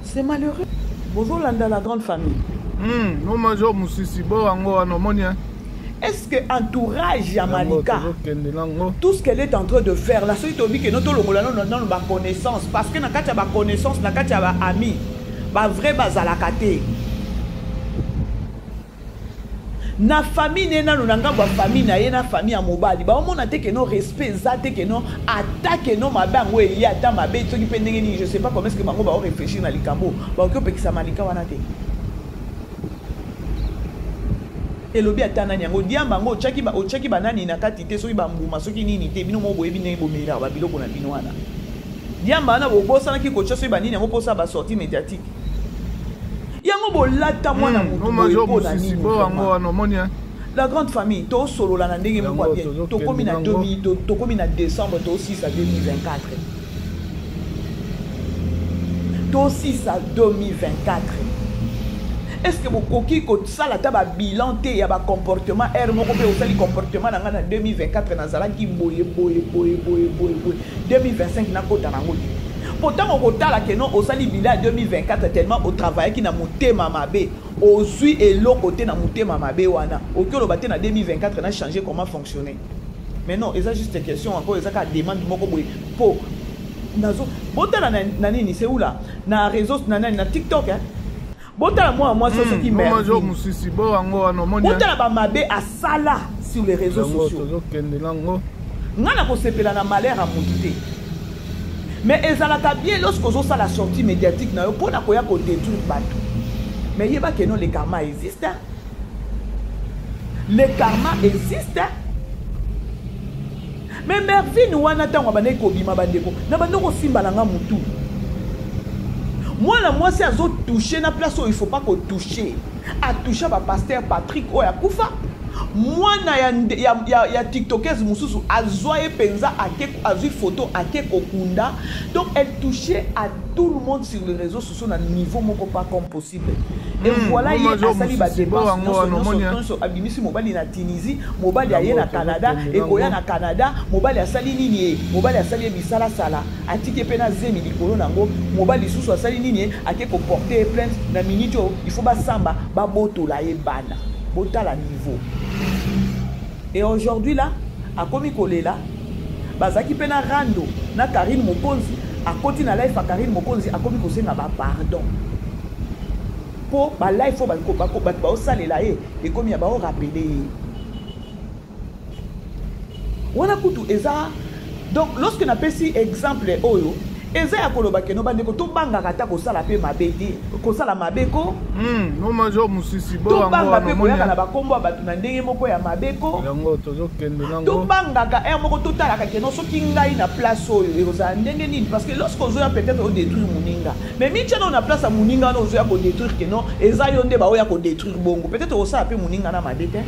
C'est malheureux. Bozo landa la grande famille. No major musisi bo wango wana moni. Est-ce que entourage ya Malika tout ce qu'elle est en train de faire la seule tobi que notre longola non ba connaissance parce que na kati ba connaissance na kati ba ami ba vrai bazalaka te na famille na nanga ba famille na ye na famille ya mobali ba omona te que no respect za te que no attaque no mabango eli ata mabe to ki pendenge ni je sais pas comment est-ce que bango ba réfléchir na likambo ba ko pekisa Malika wana te. Et lobi atana nyango diamba ngo ochaki banani na kati te soki bambuma soki nini te bino mo boyebi ne bomela ba biloko na bino wana diamba na bobosa na ki ko soki banini ngo posa ba sortie médiatique yango bolata mwana mutu bo na nini la grande famille to solo la ndenge mo bien to komi na 2000 to komi na décembre to 6 à 2024 to 6 à 2024. Est-ce que vous coquille que ça la table bilan te ya ba comportement er moko pe osali comportement na ngana 2024 na zala ki boye 2025 na kota na ngoli pourtant on kotala que non osali bilan 2024 tellement au travail qui na motema mabe ozui elo côté na motema mabe wana okolo baté na 2024 na changer comment fonctionner mais non eza juste question encore eza ka demande moko boye po nazo botala na nini c'est où là na réseau na TikTok hein. Botala moi sur ce qui merde. Botala ba mabe a sala sur les réseaux sociaux. Ngana ko sepela na malheur a mutu. Mais ezalaka bien lorsque ozo sala sortie médiatique na yo pona ko ya ko détruire bato. Mais yeba que non le karma existe. Le karma existe. Mais Mervin wana tango ba ne ko bima bandeko na bandoko simba na nga mutu. Moi c'est à toucher na place où il faut pas qu'on touche. À toucher ba pasteur Patrick Oya Koufa. Moi ya TikTokers mususu azoye penza azui photo ake kokunda. Donc elle touchait à tout le monde sur les réseaux sociaux à niveau moko pas comme possible. Et voilà il a sali ba dépense sur abimisi mobali na Tunisie, mobali ya na Canada, et koya na Canada, mobali ya sali nini, mobali ya sali bisala sala, atike pena zemi likolo nango, mobali susu sali nini ake ko porter plainte na minito, il faut ba samba ba boto la ye bana. Bota la niveau. Et aujourd'hui là, à Komikolela, bazaki pena rando na Karine Mokonzi, à côté na life à Karine Mokonzi, à Komikose na ba pardon. Pour ba life faut ba ba salela e et comme ya ba rappeler. Wana kutu eza. Donc lorsque na pesi exemple oyo eza ya koloba ke no bande ko to banga kata ko sala pe mabedi ko sala mabeko no majo musisi bo to banga pe ko ya na ba kombo batu na ndenge moko ya mabeko yango tozo kende nango to banga ka e moko to tala ka ke no so kingai na place oyo e za ndenge nini parce que lorsque ozo ya peut-être o détruire muninga mais mi tchana na place ya muninga no ozo ya ko détruire ke no eza yo nde ba o ya ko détruire bongo peut-être o sa pe muninga na mabete.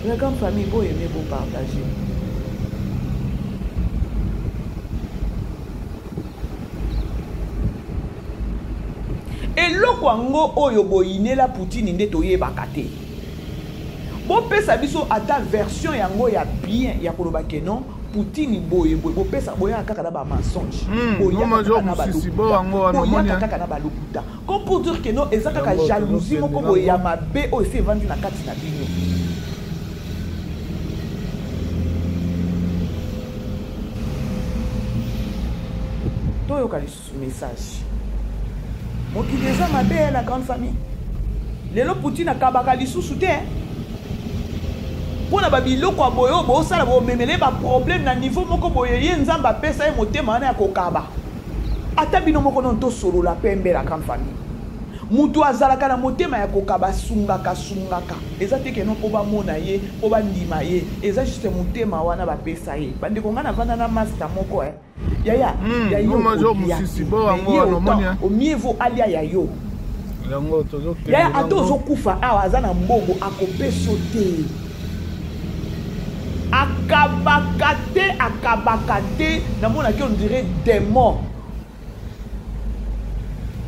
La grande famille, vous aimez vous partager. Et le kwango oyo boyine la Poutine nde toye bakate. Bo pesa biso ata version yango ya bien ya koloba ke non Poutine boye bo pesa boya kaka na ba mensonge. Boya kaka na ba boya kaka na ba lokuta. Comme pour dire que non ezaka ka jalousie moko boya mabe o se vendu na kati na bino. Toi, tu as un message. Moi qui déjà ma belle la grande famille. Les lots Poutine a kabakali sous-souté. Pour la babilo quoi boyo bo ça la bo memele ba problème na niveau moko boye nzamba pesa e motema na kokaba. Ata bino moko non to solo la pembe la grande famille. Mutu azalaka na motema ya kokaba sungaka. Eza te ke non po ba mona ye, po ba ndima ye. Eza juste motema wana ba pesa ye. Bande ko ngana vana na master moko Yaya, no majo musisi bo ango anomonia. Au mieux vaut alia yayo. Yango tozo kende. Yaya atozo kufa awa azana mbongo akope sauter. Akabakate, na mona ki on dirait des morts.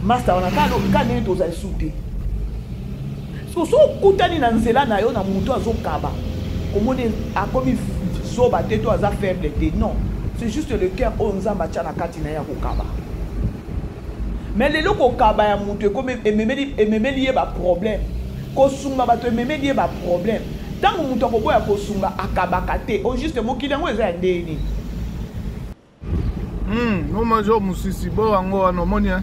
Master on a quand toza sauter. So kutani na nzela na yo na muto azokaba. Komone akomi soba te to aza faible te non. C'est juste le cœur où nous avons na katina ya kokaba. Mais les loko kaba ya mutu comme ememeli ye ba problème. Kosunga bato ememeli ye ba problème. Tant que mutu ko boya kosunga akabakate, o juste mo kidango eza ndeni. No majo musisi bo ango anomonia.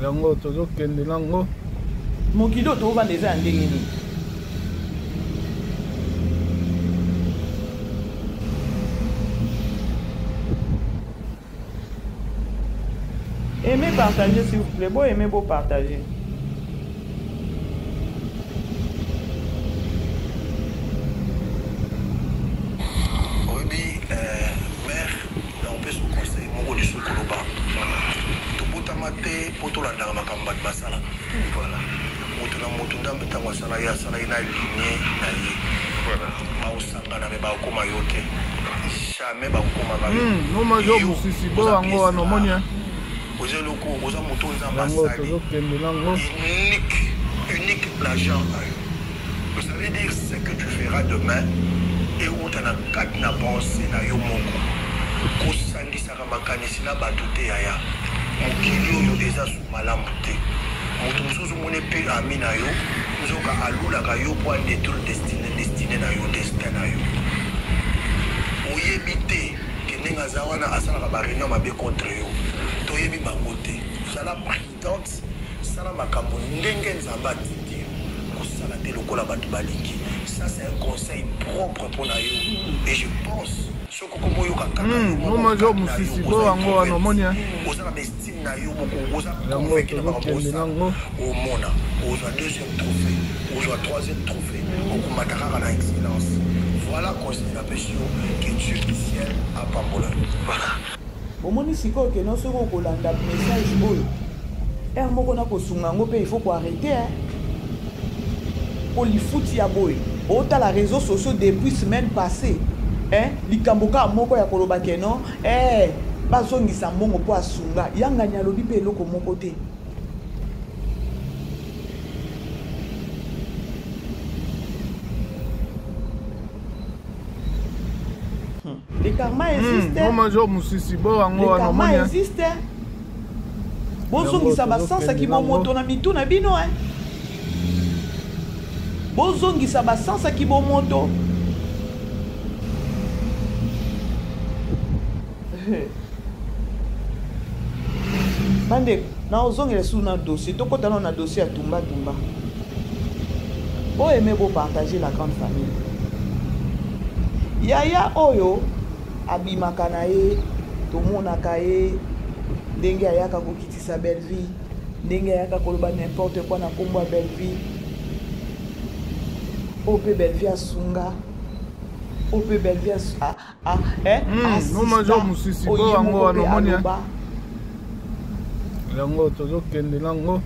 Yango tozo kende nango. Mo kido to va eza ndeni. Aimez partager s'il vous plaît. Bon, aimez beau partager. Oui, mère, on peut se conseiller. Mon rôle est sur Koloba. Tout le monde a maté pour tout le monde a maté masala. Voilà. Moto na mbeta masala ya sala ina ligne na ye. Voilà. Ba usanga na ba ukoma yote. Jamais ba ukoma ba. No majo musisi bo ango anomonia. Vous avez le coup, vous avez moto unique l'argent. Vous savez dire ce que tu feras demain et où tu as 4 nabanses na yo moko. Kosandi saramakani sina batute yaya. Mokili yo eza sous malamuté. Moto mususu mone pe ami na yo, muzoka alula ka yo pour détruire destiné na yo destin na yo. Oyebite kenenga zawana asala ka ba réunion mabe contre yo. Toyebi bangote sala présidente sala makambo ndenge nzamba tiki kosala te lokola bato balingi. Ça c'est un conseil propre pour na yo et je pense soko ko moyo ka kaka no majo musisi bo ango anomonia osala bestime na yo moko oza convaincu na bango au mona oza deuxième trophée oza troisième trophée okomataka na excellence Voilà conseil la pêche que Dieu du ciel a pambola. Voilà. Au moins ici quoi que non seulement qu'on landa message boy. Moko na ko sunga ngope il faut ko arrêter hein. Pour les fouti ya boy. Autant la réseaux sociaux depuis semaine passée. Hein, likamboka moko ya koloba ke non. Bazongisa mbongo po asunga. Yanga nyalobi pe eloko moko te. Le karma existe. Le karma existe. Bozongisa basansa ki bomoto na mitu na bino hein. Bozongisa basansa ki bomoto. Bande na ozongela sous na dossier to kota na dossier ya tumba. Bo aimer bo partager la grande famille. Yaya oyo abimaka na ye tomonaka ye ndenge ayaka kokitisa belle vie, ndenge ayaka koloba n'importe quoi na kombo ya belle vie. Ope belle vie asunga, ope belle vie nomajo musisi bo yango wanomoni yango tozokende nango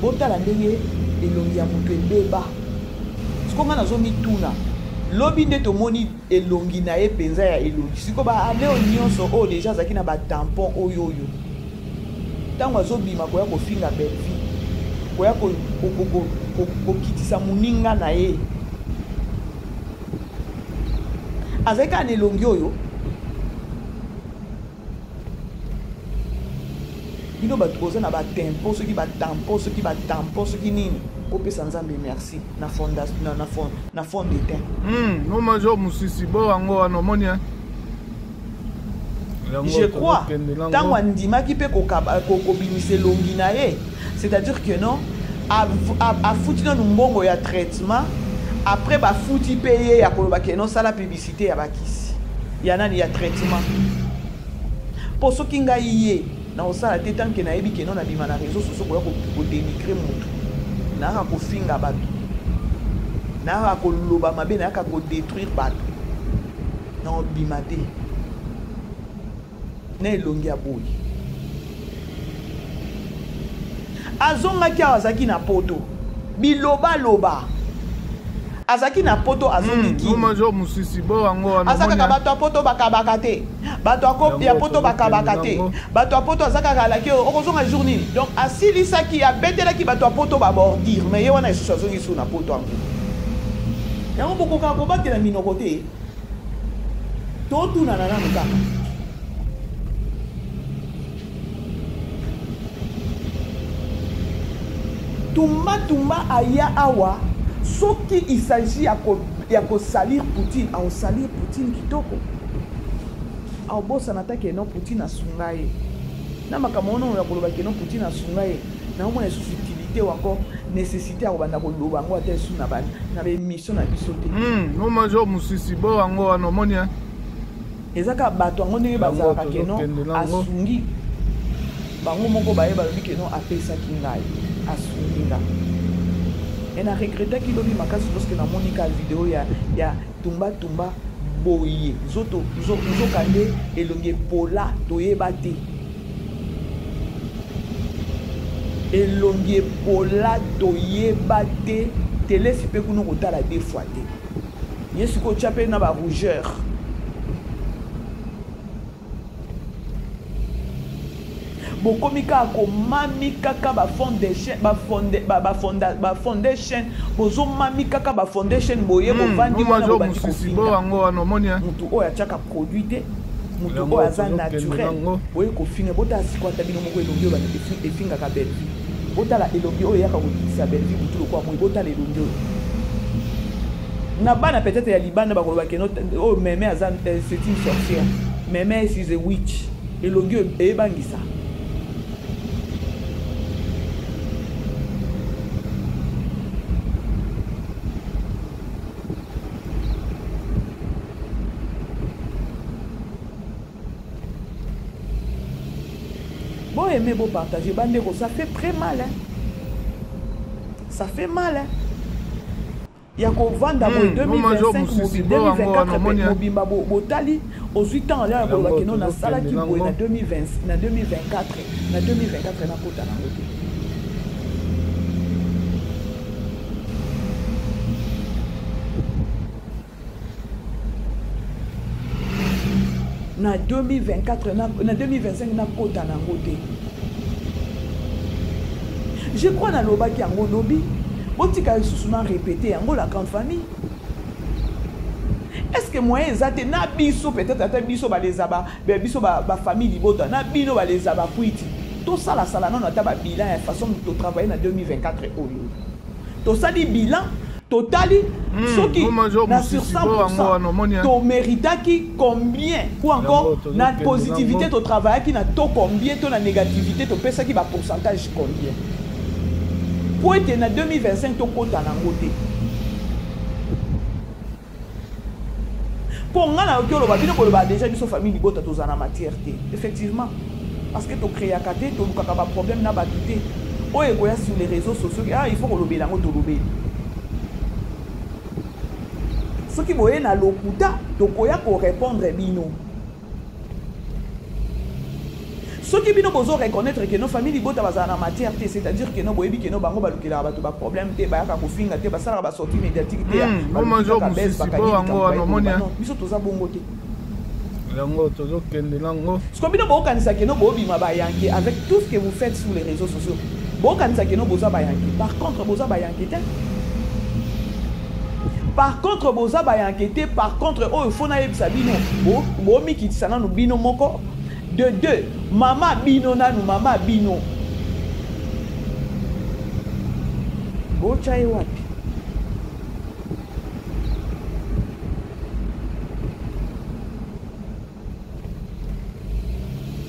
botala ndenge elongi ya moto ebeba sikonga nazomituna lobi nde tomoni elongi na ye penza ya elongi siko baaneo nyonso oyo deja azalaki na batampon oyo ntango azobima koya kofinga belle vie koya kokitisa moninga na ye azalaki ana elongi oyo bino bato boza na batempo soki batampon soki batampon soki nini opesa nzambe merci na fondation na fond d'étain nomajo musisi bo yango wanomoni je crois ntango andimaki mpe kobimisa elongi na ye c'est-à-dire que non afuti nanu mbongo ya traitement après bafuti mpe ye ya koloba ke non sala publicité ya bakisi ya nani ya traitement mpo soki ngai ye na osala te tanke nayebi ke non nabima na réseau sociaux koya kodénigre motu nayaka kofinga bato nayaka koloba mabe nayaka kodétruire bato na obima te na elongi ya boyi azongaki awa azalaki na poto bilobaloba azalaki na poto azongiki azakaka bato ya poto bakabaka te bato ya poto bakabaka te bato ya poto azakaka alaki okozonga jour nini donc asilisaki abetelaki bato ya poto babordire mais ye wana esusu azongi su na poto yango yango bokokaka kobatela minoko te totunana nanu kaka tumba aya awa soki il s'agit ya kosalir Poutine aosalir Poutine kitoko aobosana take no Poutine asunga ye na makambo ono ya koloba ke no Poutine asunga ye na omona esusu utilité wako nécessité ya kobanda koloba yango ata esu na bemission na biso te nomajo musisi bo yango wanomoni ezaka bato yango ndenge bazalaka ke no asungi bango moko baye balobi ke no apesaki ngai asungi nga et na regrettaki lobi makasi lorsque na monika vidéo ya tumba boye nzokande elongi epola toyeba te elongi epola toyeba te telesi mpe kuna kotala deux fois te ye sikoyo tya mpe na barougeur bokomi kaka komami kaka bafondation bozomami kaka bafondation boye bovandi wana bobandi kofinga mutu oyo atiaka produit te mutu oyo aza naturel boye kofinga botala sikwata bino moko elongi oyo efingaka belle vie botala elongi oyo eyaka kokitisa belle vie butu lokwa moye botala elongi oyo na bana peut-être ya libanda bakolobaki oyo meme aza c'est une sorcière meme is a witch elongi oyo eyebangisa bon aimer beau partager bandeko ça fait très mal hein. Ça fait mal hein. ya kovanda boye 2024 mobimba botali ozwi temps ya koloba keno nasalaki boye na 2024 nakota nango te. Na 2024 na 2025 nakota nango te. Je crois na lobaki yango lobi botika souvent répéter yango la grande famille. Est-ce que moyen ezate na biso peut-être ata biso ba les aba biso ba famille libota na bino ba les aba kuiti to sala non ata ba bilan ya façon de travailler na 2024 oyo to sali bilan totali soki na sur 100% to méritaki combien ou encore na positivité to travaillaki na to combien to na négativité to pesa ki ba pourcentage combien pour être na 2025 to kota nango te. Pour nga na okolo ba bino ko ba déjà biso famille libota to zana matière te effectivement parce que to créer akate to lukaka ba problème na ba douter oye koya sur les réseaux sociaux il faut ko lobela ngo to lobela ce qui boye na lokuta to koya ko répondre bino ce qui bino bozo reconnaître que nos familles libota bazana matière te c'est-à-dire que no boyebi que no bango balukela ba to ba problème te ba yaka ko finga te ba sala ba sortie médiatique te no manjo musisi bo yango anomonia biso toza bongo te yango tozo kende lango ce que bino bo kanisa que no bobima ba yanki avec tout ce que vous faites sur les réseaux sociaux bo kanisa que no boza ba yanki par contre boza ba yanki te par contre boza ba yanki te par contre oh il faut na yebisa bino bo mikitsana no bino moko de deux mama bino nanu mama bino bochaye wapi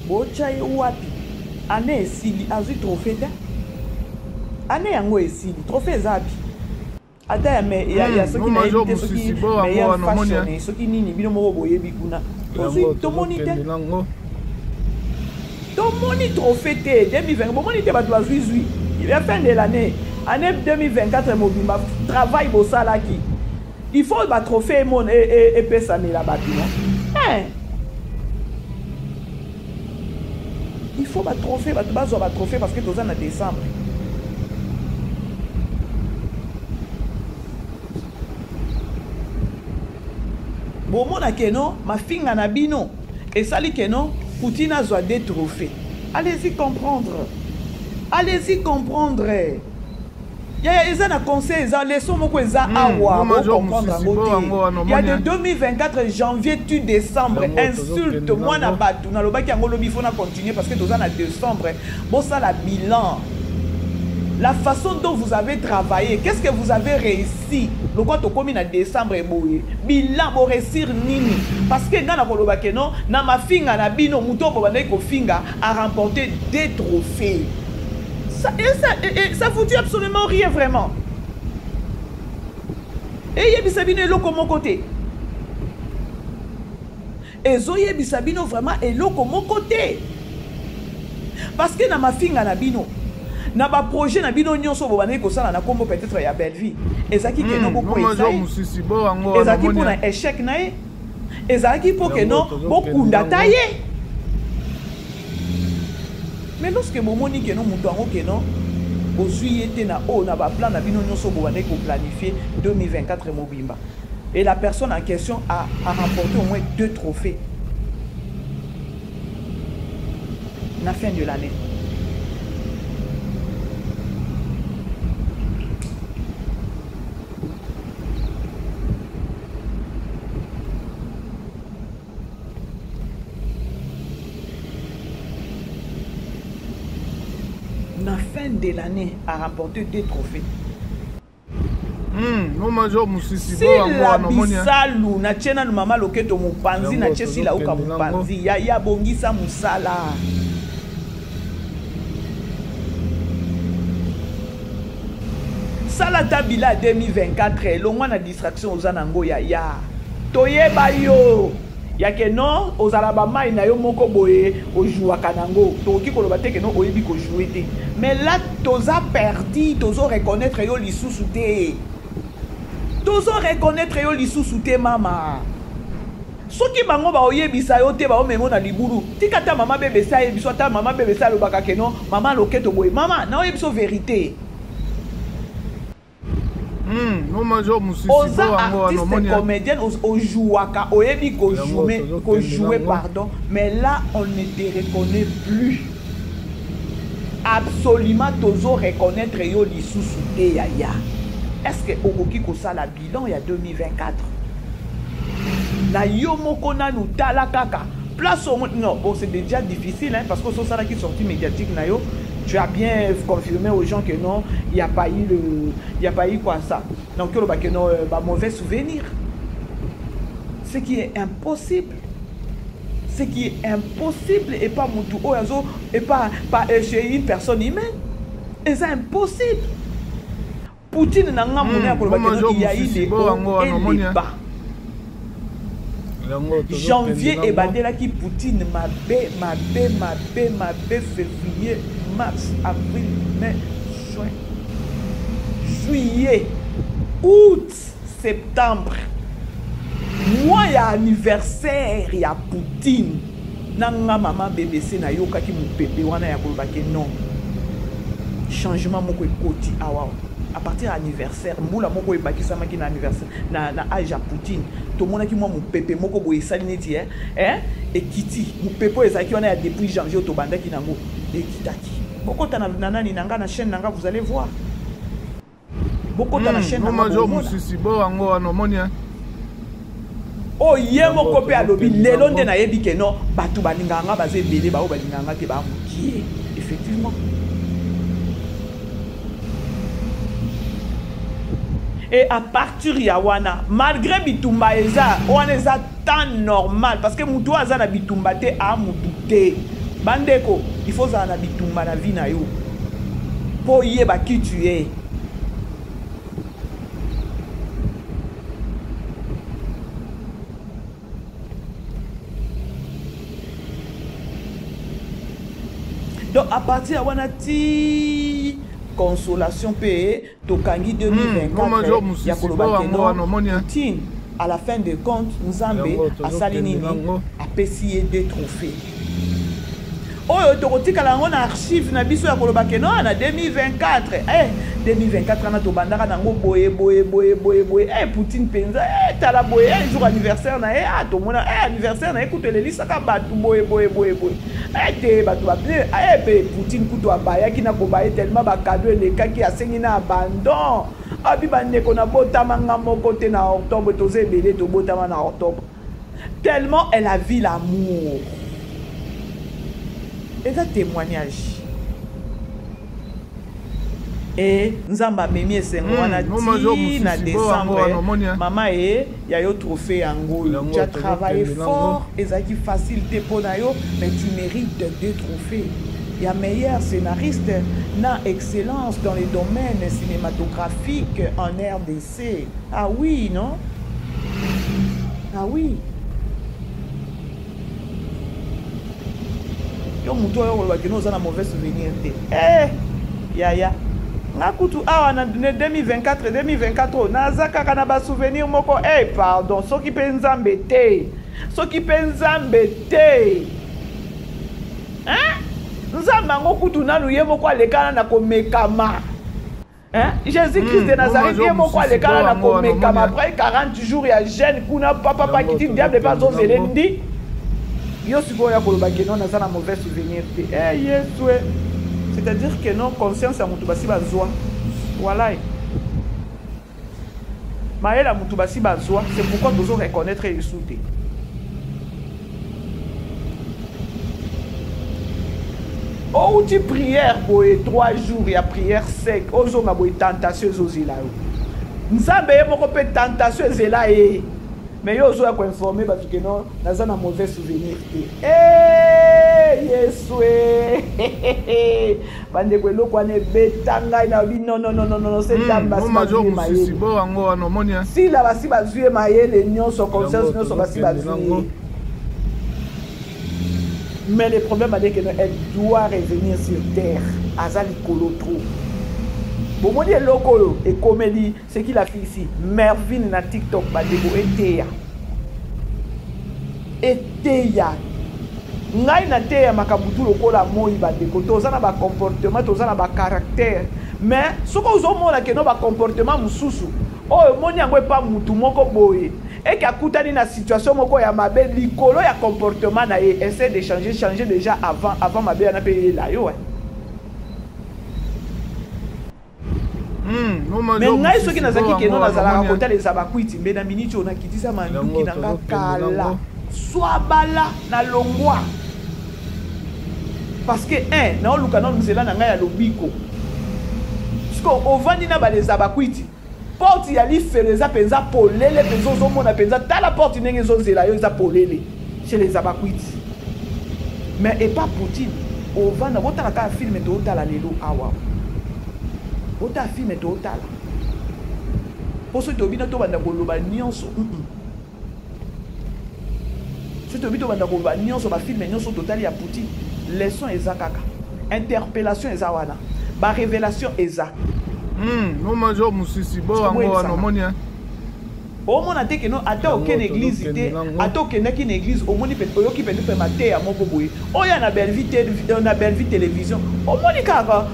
bochaye wapi ane esili azwi trophée te ane yango esili trophée ezapi ata ya soki na yebi te soki meilleur fashion soki nini bino moko boyebi kuna tomoni te tomoni trophée te 2020 bomoni te bato bazwizwi il est fin de l'année année 2024 mobimba travail bosalaki il faut ba trophée mon et pesamela bato il faut ba trophée bato bazwa ba trophée parce que toza na décembre bomona keno mafinga na bino esali keno Poutine a besoin des trophées. Allez-y comprendre. Allez-y comprendre. Il y a des conseils, des leçons qui sont il y a de 2024 janvier tu décembre insulte moi na batu na loba ki angolo bifo na continuer parce que dans en décembre bon ça la bilan. La façon dont vous avez travaillé, qu'est-ce que vous avez réussi? Le quoi tu commis en décembre et boye. Bilan pour réussir nini? Parce que dans la kolobake non, na ma finga na bino muto ko bande ko finga a remporté des trophées. Ça vous dit absolument rien vraiment. Et yebisabino eloko mon côté. Et zo yebisabino vraiment eloko mon côté. Parce que na ma finga na bino na ba projet na bino nyonso bo bana ko sala na kombo peut-être ya belle vie ezaki ke no boko ezaki pour na échec na e ezaki pour que non bokunda taye mais lorsque bomoni ke no muto ango ke non bozui ete na o na ba plan na bino nyonso bo bana ko planifier 2024 mobimba et la personne en question a remporté au moins 2 trophées na fin de l'année. La fin de l'année a remporté 2 trophées. Si la bisalu na chena no mama loketo mupanzi na chesi la uka mupanzi ya bongisa musala. Sala tabila 2024 longwa na distraction ozanango ya toyeba yo. Ya que non aux alabama ina yo moko boye ojua kanango to ki koloba te que non oyebi ko jouer te mais là toza perdu tozo reconnaître yo lisusu te tozo reconnaître yo lisusu te mama. Soki bango ba oyebisa yo te ba o memo na libulu. Tika ta mama bébé sa yebiso ta mama bébé sa lobaka ke non, mama loketo boy. Mama na oyebiso vérité. No major musisi oza artiste comédienne au jouaka oyebi ko jouer pardon, mais là on ne te reconnaît plus. Absolument tozo reconnaître yo lisusu te yaya. Est-ce que okoki ko sala bilan ya 2024? Na yo moko na nous tala kaka. Place au monde non, bon c'est déjà difficile hein, parce que so sala qui sorti médiatique na yo. Tu as bien confirmé aux gens que non, il n'y a pas eu quoi ça. Donc, il y a un mauvais souvenir. Ce qui est impossible. Ce qui est impossible et pas Moutou Oyazo et pas chez une personne humaine. Et c'est impossible. Poutine n'a pas il y a eu les hauts et les bas. Janvier et Badela qui Poutine mabé, février, mars, avril, mai, juin, juillet, août, septembre. Moi, il y a anniversaire, il y a Poutine. Nanga maman BBC na yoka ki mupebe wana ya kolobake non. Changement moko ekoti awa. À partir de l'anniversaire, moula moko ebaki sama ki na anniversaire na âge à Poutine. To mona ki moi mon pépé moko boye salineti et kiti mon pépé ezaki wana ya depuis janvier to banda ki nango et kitaki. Boko ta na nani nanga na chaîne nanga vous allez voir. Boko ta na chaîne nanga. Major musisi bo ango anomonia. Oh ye moko pe alobi lelo nde na yebi ke non batu baninganga baze belé ba o balinganga te ba mukie effectivement. Et à partir de Yawana, malgré Bitumba, on est à temps normal. Parce que Moutou a na Bitumba te a Moutou. Bandeko, il faut na Bitumba na vie na yo. Pour y ba qui tu es. Donc à partir de Yawana ti consolation payée, Tokangi 2024, Poutine, à la fin de compte, Nzambe, à Salinini, a payé 2 trophées. Oh, tu as un archive, na biso ya kolobake non, en 2024. 2024, on a tout bandara nango boye. Poutine penza, tala boye, jour anniversaire na to mona, anniversaire na écoute les listes ka batu boye. Te batu ba Poutine kuto abaya ki na kobaye tellement ba cadeau les cas qui a sengi na abandon. Abi bande ko na botama ngamo côté na octobre toze belé to botama na octobre. Tellement elle a vu l'amour. Et ça témoignage. Et nous avons mis na décembre. Maman et il y a eu trophée en Angola. Tu as travaillé fort et ça qui facilité pour nayo, mais tu mérites 2 trophées. Il y a meilleur scénariste, na excellence dans les domaines cinématographiques en RDC. Ah oui, non? Ah oui. Yo muto yo kolwa kino za na mauvais souvenir te. Yaya. Nakutu awa na 2024 naza kaka na ba souvenir moko pardon soki pe nzambe te. Nzambe ngo kutu nanu ye moko alekana na komekama. Jésus-Christ de Nazareth ye moko alekana na komekama après 40 jours ya jeûne kuna papa kiti diable pas zo zelendi. Yo siko ya kolobaki non naza na mauvais souvenir te. Yesu. C'est-à-dire que non conscience à Moutubasi bazoa. Voilà. Maëla Moutubasi bazoa, c'est pourquoi nous devons reconnaître les soutés. Oh, tu prière pour 3 jours, il y a prière sec. Oh, on a beau tentation zozila. Nzambe moko pe tentation zela e. Mais yo zo ko informer parce que non, naza na mauvais souvenir. Yesu. Bande ko lokwa ne betanga na bi non, c'est tamba si bo ango anomonia. Si la basi bazuye mayele nyonso conscience nyonso basi bazuye. Mais le problème est qu'elle doit revenir sur terre. Azali kolotro. Bon, moi, les locaux, et comédie, c'est qui l'a fait ici. Mervin na TikTok, badego, eteya. Eteya. Ngai na teya makabutu lokola moi badego. Toza na ba comportement, toza na ba caractère. Mais, ce qu'on a là, que non, ba comportement mususu. Oh, moni yango pas mutu moko boye. Et qui a coûté dans situation moko ya mabe, likolo ya comportement na ye. Essaie de changer déjà avant mabe ya na paye là yo. Mais ngai soki nazaki ke non nazala kota les abakwiti mbe na miniti ona kitisa manduki nanga kala soit bala na longwa parce que na oluka non mzela na ngai ya lobiko parce que ovandi na ba les abakwiti porte ya lifeleza penza polele penzo zo mona penza ta la porte ndenge zo zela yo za polele chez les abakwiti mais et pas Poutine ovanda botala ka film to otala lelo awa ota film to otala poso to bina to banda ko loba nyonso si to bito banda ko loba nyonso ba film nyonso totali ya Poutine leçon eza kaka interpellation eza wana ba révélation eza no major musisi bo ango wana monia o mona te que non ata aucune église te ata aucune église o moni pe oyoki pe pe mate ya moko boye oya na belle vie télévision o moni kaka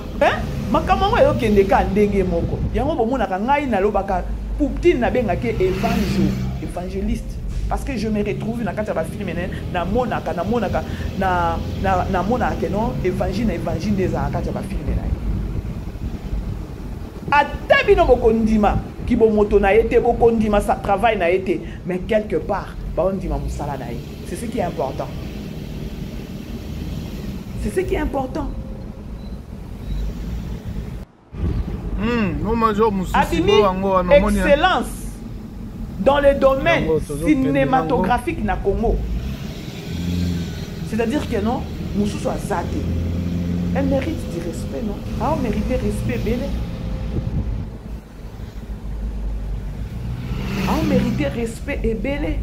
makambo oyo kende ka ndenge moko yango bomona ka ngai na lobaka Poutine na benga ke évangéliste parce que je me retrouve na kata ba film na monaka ke non évangile des akata ba film na ata bino bokondima ki bo moto na été bokondima sa travail na été mais quelque part ba ondima musala na ye c'est ce qui est important Abimi, excellence dans le domaine cinématographique na Congo. C'est-à-dire que non, Moussou soit zate. Elle mérite du respect, non? Ah, on mérite respect, belé. Ah, on mérite respect et belé.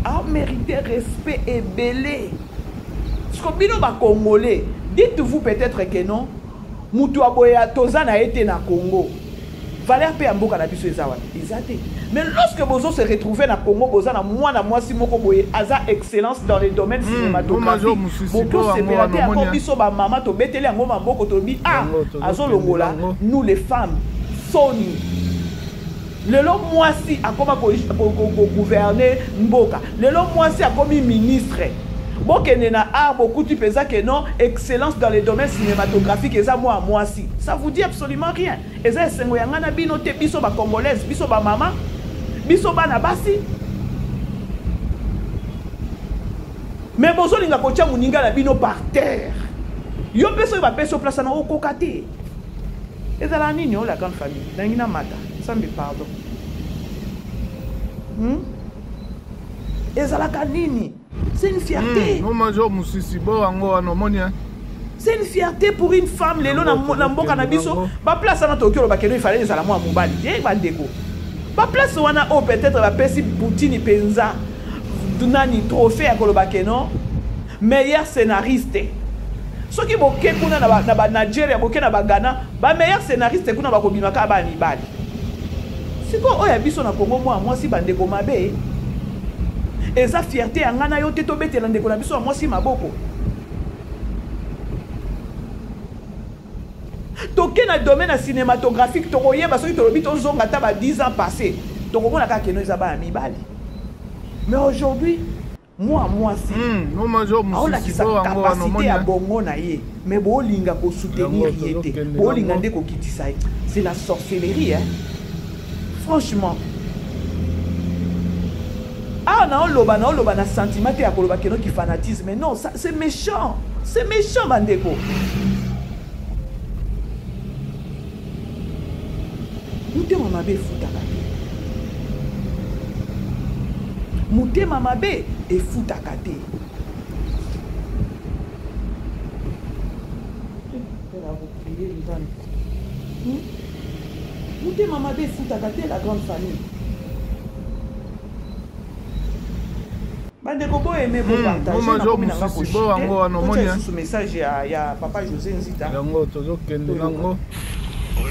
A mérité respect et belé. Parce que bino ba Congolais, dites-vous peut-être que non, mutu aboya tozana a été na Congo. Valère pe amboka na biso ezawa. Ezate. Mais lorsque bozo se retrouver na Congo, bozana moi si moko boye aza excellence dans les domaines cinématographiques. Boko se belate ako biso ba mama to beteli yango mamboko to bi azo longola nous les femmes soni. Lelo mwasi akoma ko gouverner mboka. Lelo mwasi akomi ministre. Bokene na beaucoup tu pesa que non excellence dans les domaines cinématographiques eza mwasi. Ça vous dit absolument rien. Eza sengo yanga na bino te biso ba congolaise, biso ba mama, biso ba na basi. Mais bozo linga ko tia muninga na bino par terre. Yo peso ba peso place na okokate. Eza la nini la grande famille. Nangina mata. Sambi pardon. Ezalaka nini? C'est une fierté. Non major musisi bo ango wana monia. C'est une fierté pour une femme lelo na mboka na biso. Ba place na Tokyo ba keno il fallait ezala mwa mobali. Eh ba ndeko. Ba place wana o peut-être ba pesi Poutine penza. Dunani trophée ya koloba keno. Meilleur scénariste. Soki boke kuna na ba Nigeria boke na ba Ghana, ba meilleur scénariste kuna ba kobima ka ba mibali. Siko oya biso na Congo moi si bandeko mabe. Eza fierté ya ngana yo te to betela ndeko na biso moi si maboko. Toke na domaine cinématographique to koyeba soki to lobi to zonga ta ba 10 ans passés. To komona ka keno eza ba mibali. Mais aujourd'hui moi si non major musisi bo ango wana monia bongo na ye mais bo linga ko soutenir yete bo linga ndeko kitisa c'est la sorcellerie hein. Franchement, na sentiment ya koloba keno ki fanatisme, mais non, ça c'est méchant. C'est méchant bandeko. Mutema mabe futaka. Mutema mabe e futaka te. Mutema mabe futaka te la grande famille. Bandeko bo aimer bo partager na komi na ko ce message ya papa José Nzita. Yango tozo kende nango. Oui,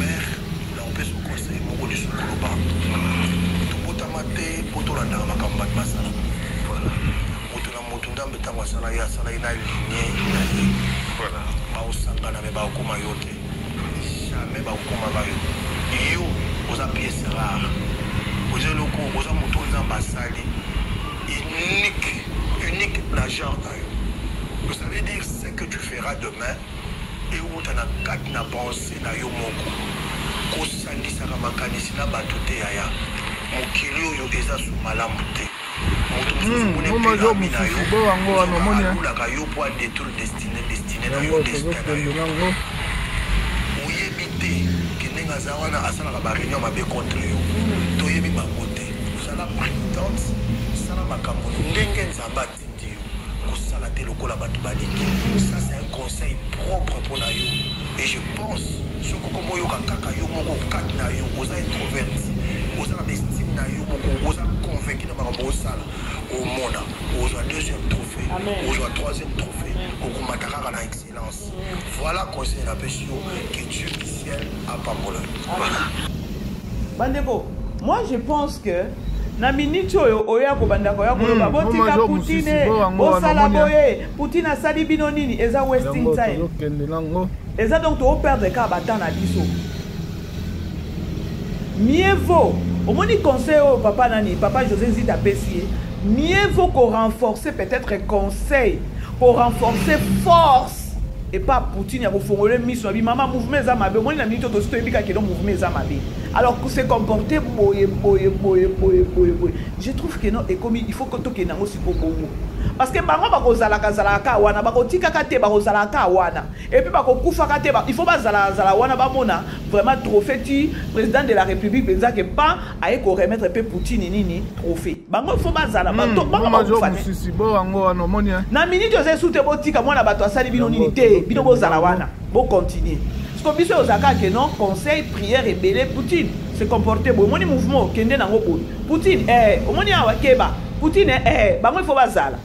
mère, là on peut se conseiller mon de Sokoloba. To botamate poto na makamba masala. Voilà. Moto na moto ndambe tangwa sala ya sala ina ligne. Voilà. Ba osanga na me ba okoma yote. Jamais ba okoma ba yo. Yo oza pièce rare. Oza loko oza moto nzamba sali. Unique la genre. Vous savez dire ce que tu feras demain et où tu as quatre pensé na yo moko. Ko sandisa ka makanisi na batote aya. Mokili oyo eza su malamu te. Mama jo mususu bo wango wana monia. Kula ka yo po détruire destiné na yo destin. Oyebi te kenenga zawana asala ka ba réunion mabe contre yo. Toyebi bango te. Sala prétendance sala makambo ndenge nzamba tindi yo. Kosala te lokola bato balingi. Ça c'est un conseil propre pour la yo. Et je pense ce que comme yo kaka yo moko kat na yo oza introverti. Oza na estime na yo moko oza convaincu na makambo osala. Au mona, oza deuxième trophée, oza troisième trophée, au mataka na excellence. Voilà conseil la pêche que Dieu du ciel a pas pour le. Bandeko, moi je pense que na minute oyo oya ko bandako ya koloba botika Poutine osala boye Poutine asali bino nini eza wasting time eza donc to perdre ka bata na biso mieux vaut au moni conseil au papa nani papa José Nzita pesier mieux vaut qu'on renforcer peut-être conseil pour renforcer force et pas Poutine ya kofongole mission bi mama mouvement za mabe moni na minute to sto ebika ke do mouvement za mabe alors que se comporter boye. Je trouve que non et comme il faut que to ke nango siko bongo parce que bango ba kozala ka wana ba kotika ka te ba kozala ka wana et puis ba ko kufa ka te ba il faut ba zala wana ba mona vraiment trophée ti président de la République benza que pas aye ko remettre pe Poutine nini trophée bango il faut ba zala ba to bango ba kufa sisi bo wango wana monia na minute yo se soute botika mwana bato asali bino nini te bino bo zala wana bo continuer parce que biso ozaka que non conseil prière et belé Poutine se comporter bon moni mouvement kende nango bon Poutine omoni awa keba Poutine bango il faut ba zala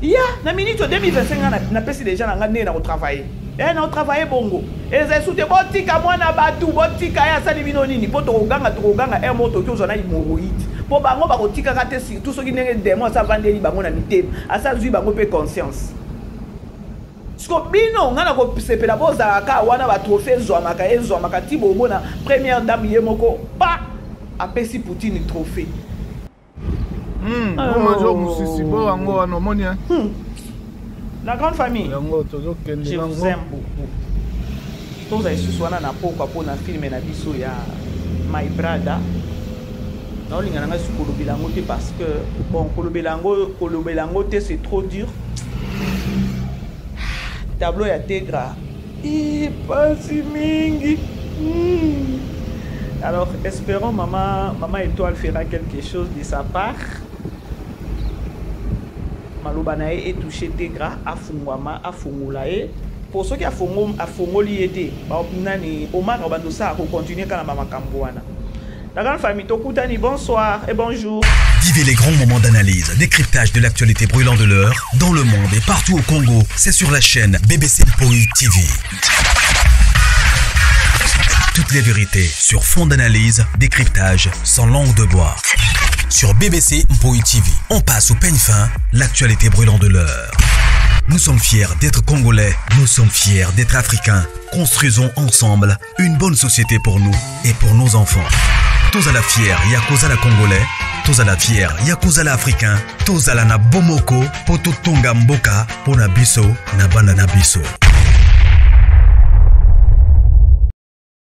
ya na minute 2025 na pesi déjà na ngane na ko travailler na travailler bongo eza soute botika mwana batu botika ya sali bino nini po to ganga moto ki ozana hémorroïde po bango ba kotika ka te surtout soki ndenge démon sa vandeli bango na mitema asa zui bango pe conscience sko bino ngana ko sepela boza ka wana ba trophée zwa ti bongo na première dame ye moko pa apesi Poutine trophée majo musisi bo wango wana monia. La grande famille, je vous aime beaucoup. Tous les souswana na poko pour na film na biso ya My Brother. Non linga nga su kolobelango te parce que bon kolobelango te c'est trop dur. Tableau ya Tegra. Pas si mingi. Alors espérons maman Étoile fera quelque chose de sa part. Malobanae est touché Tegra afungwama afungulae pour ceux qui afungoli aider ba nani Omar Bandosa ko continuer kana makambo wana. La grande famille Tokutani, bonsoir et bonjour. Vivez les grands moments d'analyse, décryptage de l'actualité brûlante de l'heure dans le monde et partout au Congo, c'est sur la chaîne BBC Mpoï TV. Toutes les vérités sur fond d'analyse, décryptage sans langue de bois. Sur BBC Mpoï TV, on passe au peigne fin l'actualité brûlante de l'heure. Nous sommes fiers d'être Congolais, nous sommes fiers d'être Africains. Construisons ensemble une bonne société pour nous et pour nos enfants. Tous à la fière, Yakozala Congolais, tous à la fière, Yakozala Africain, tous à la na Bomoko, Poto Tonga Mboka, Pona Biso, na Banda na Biso.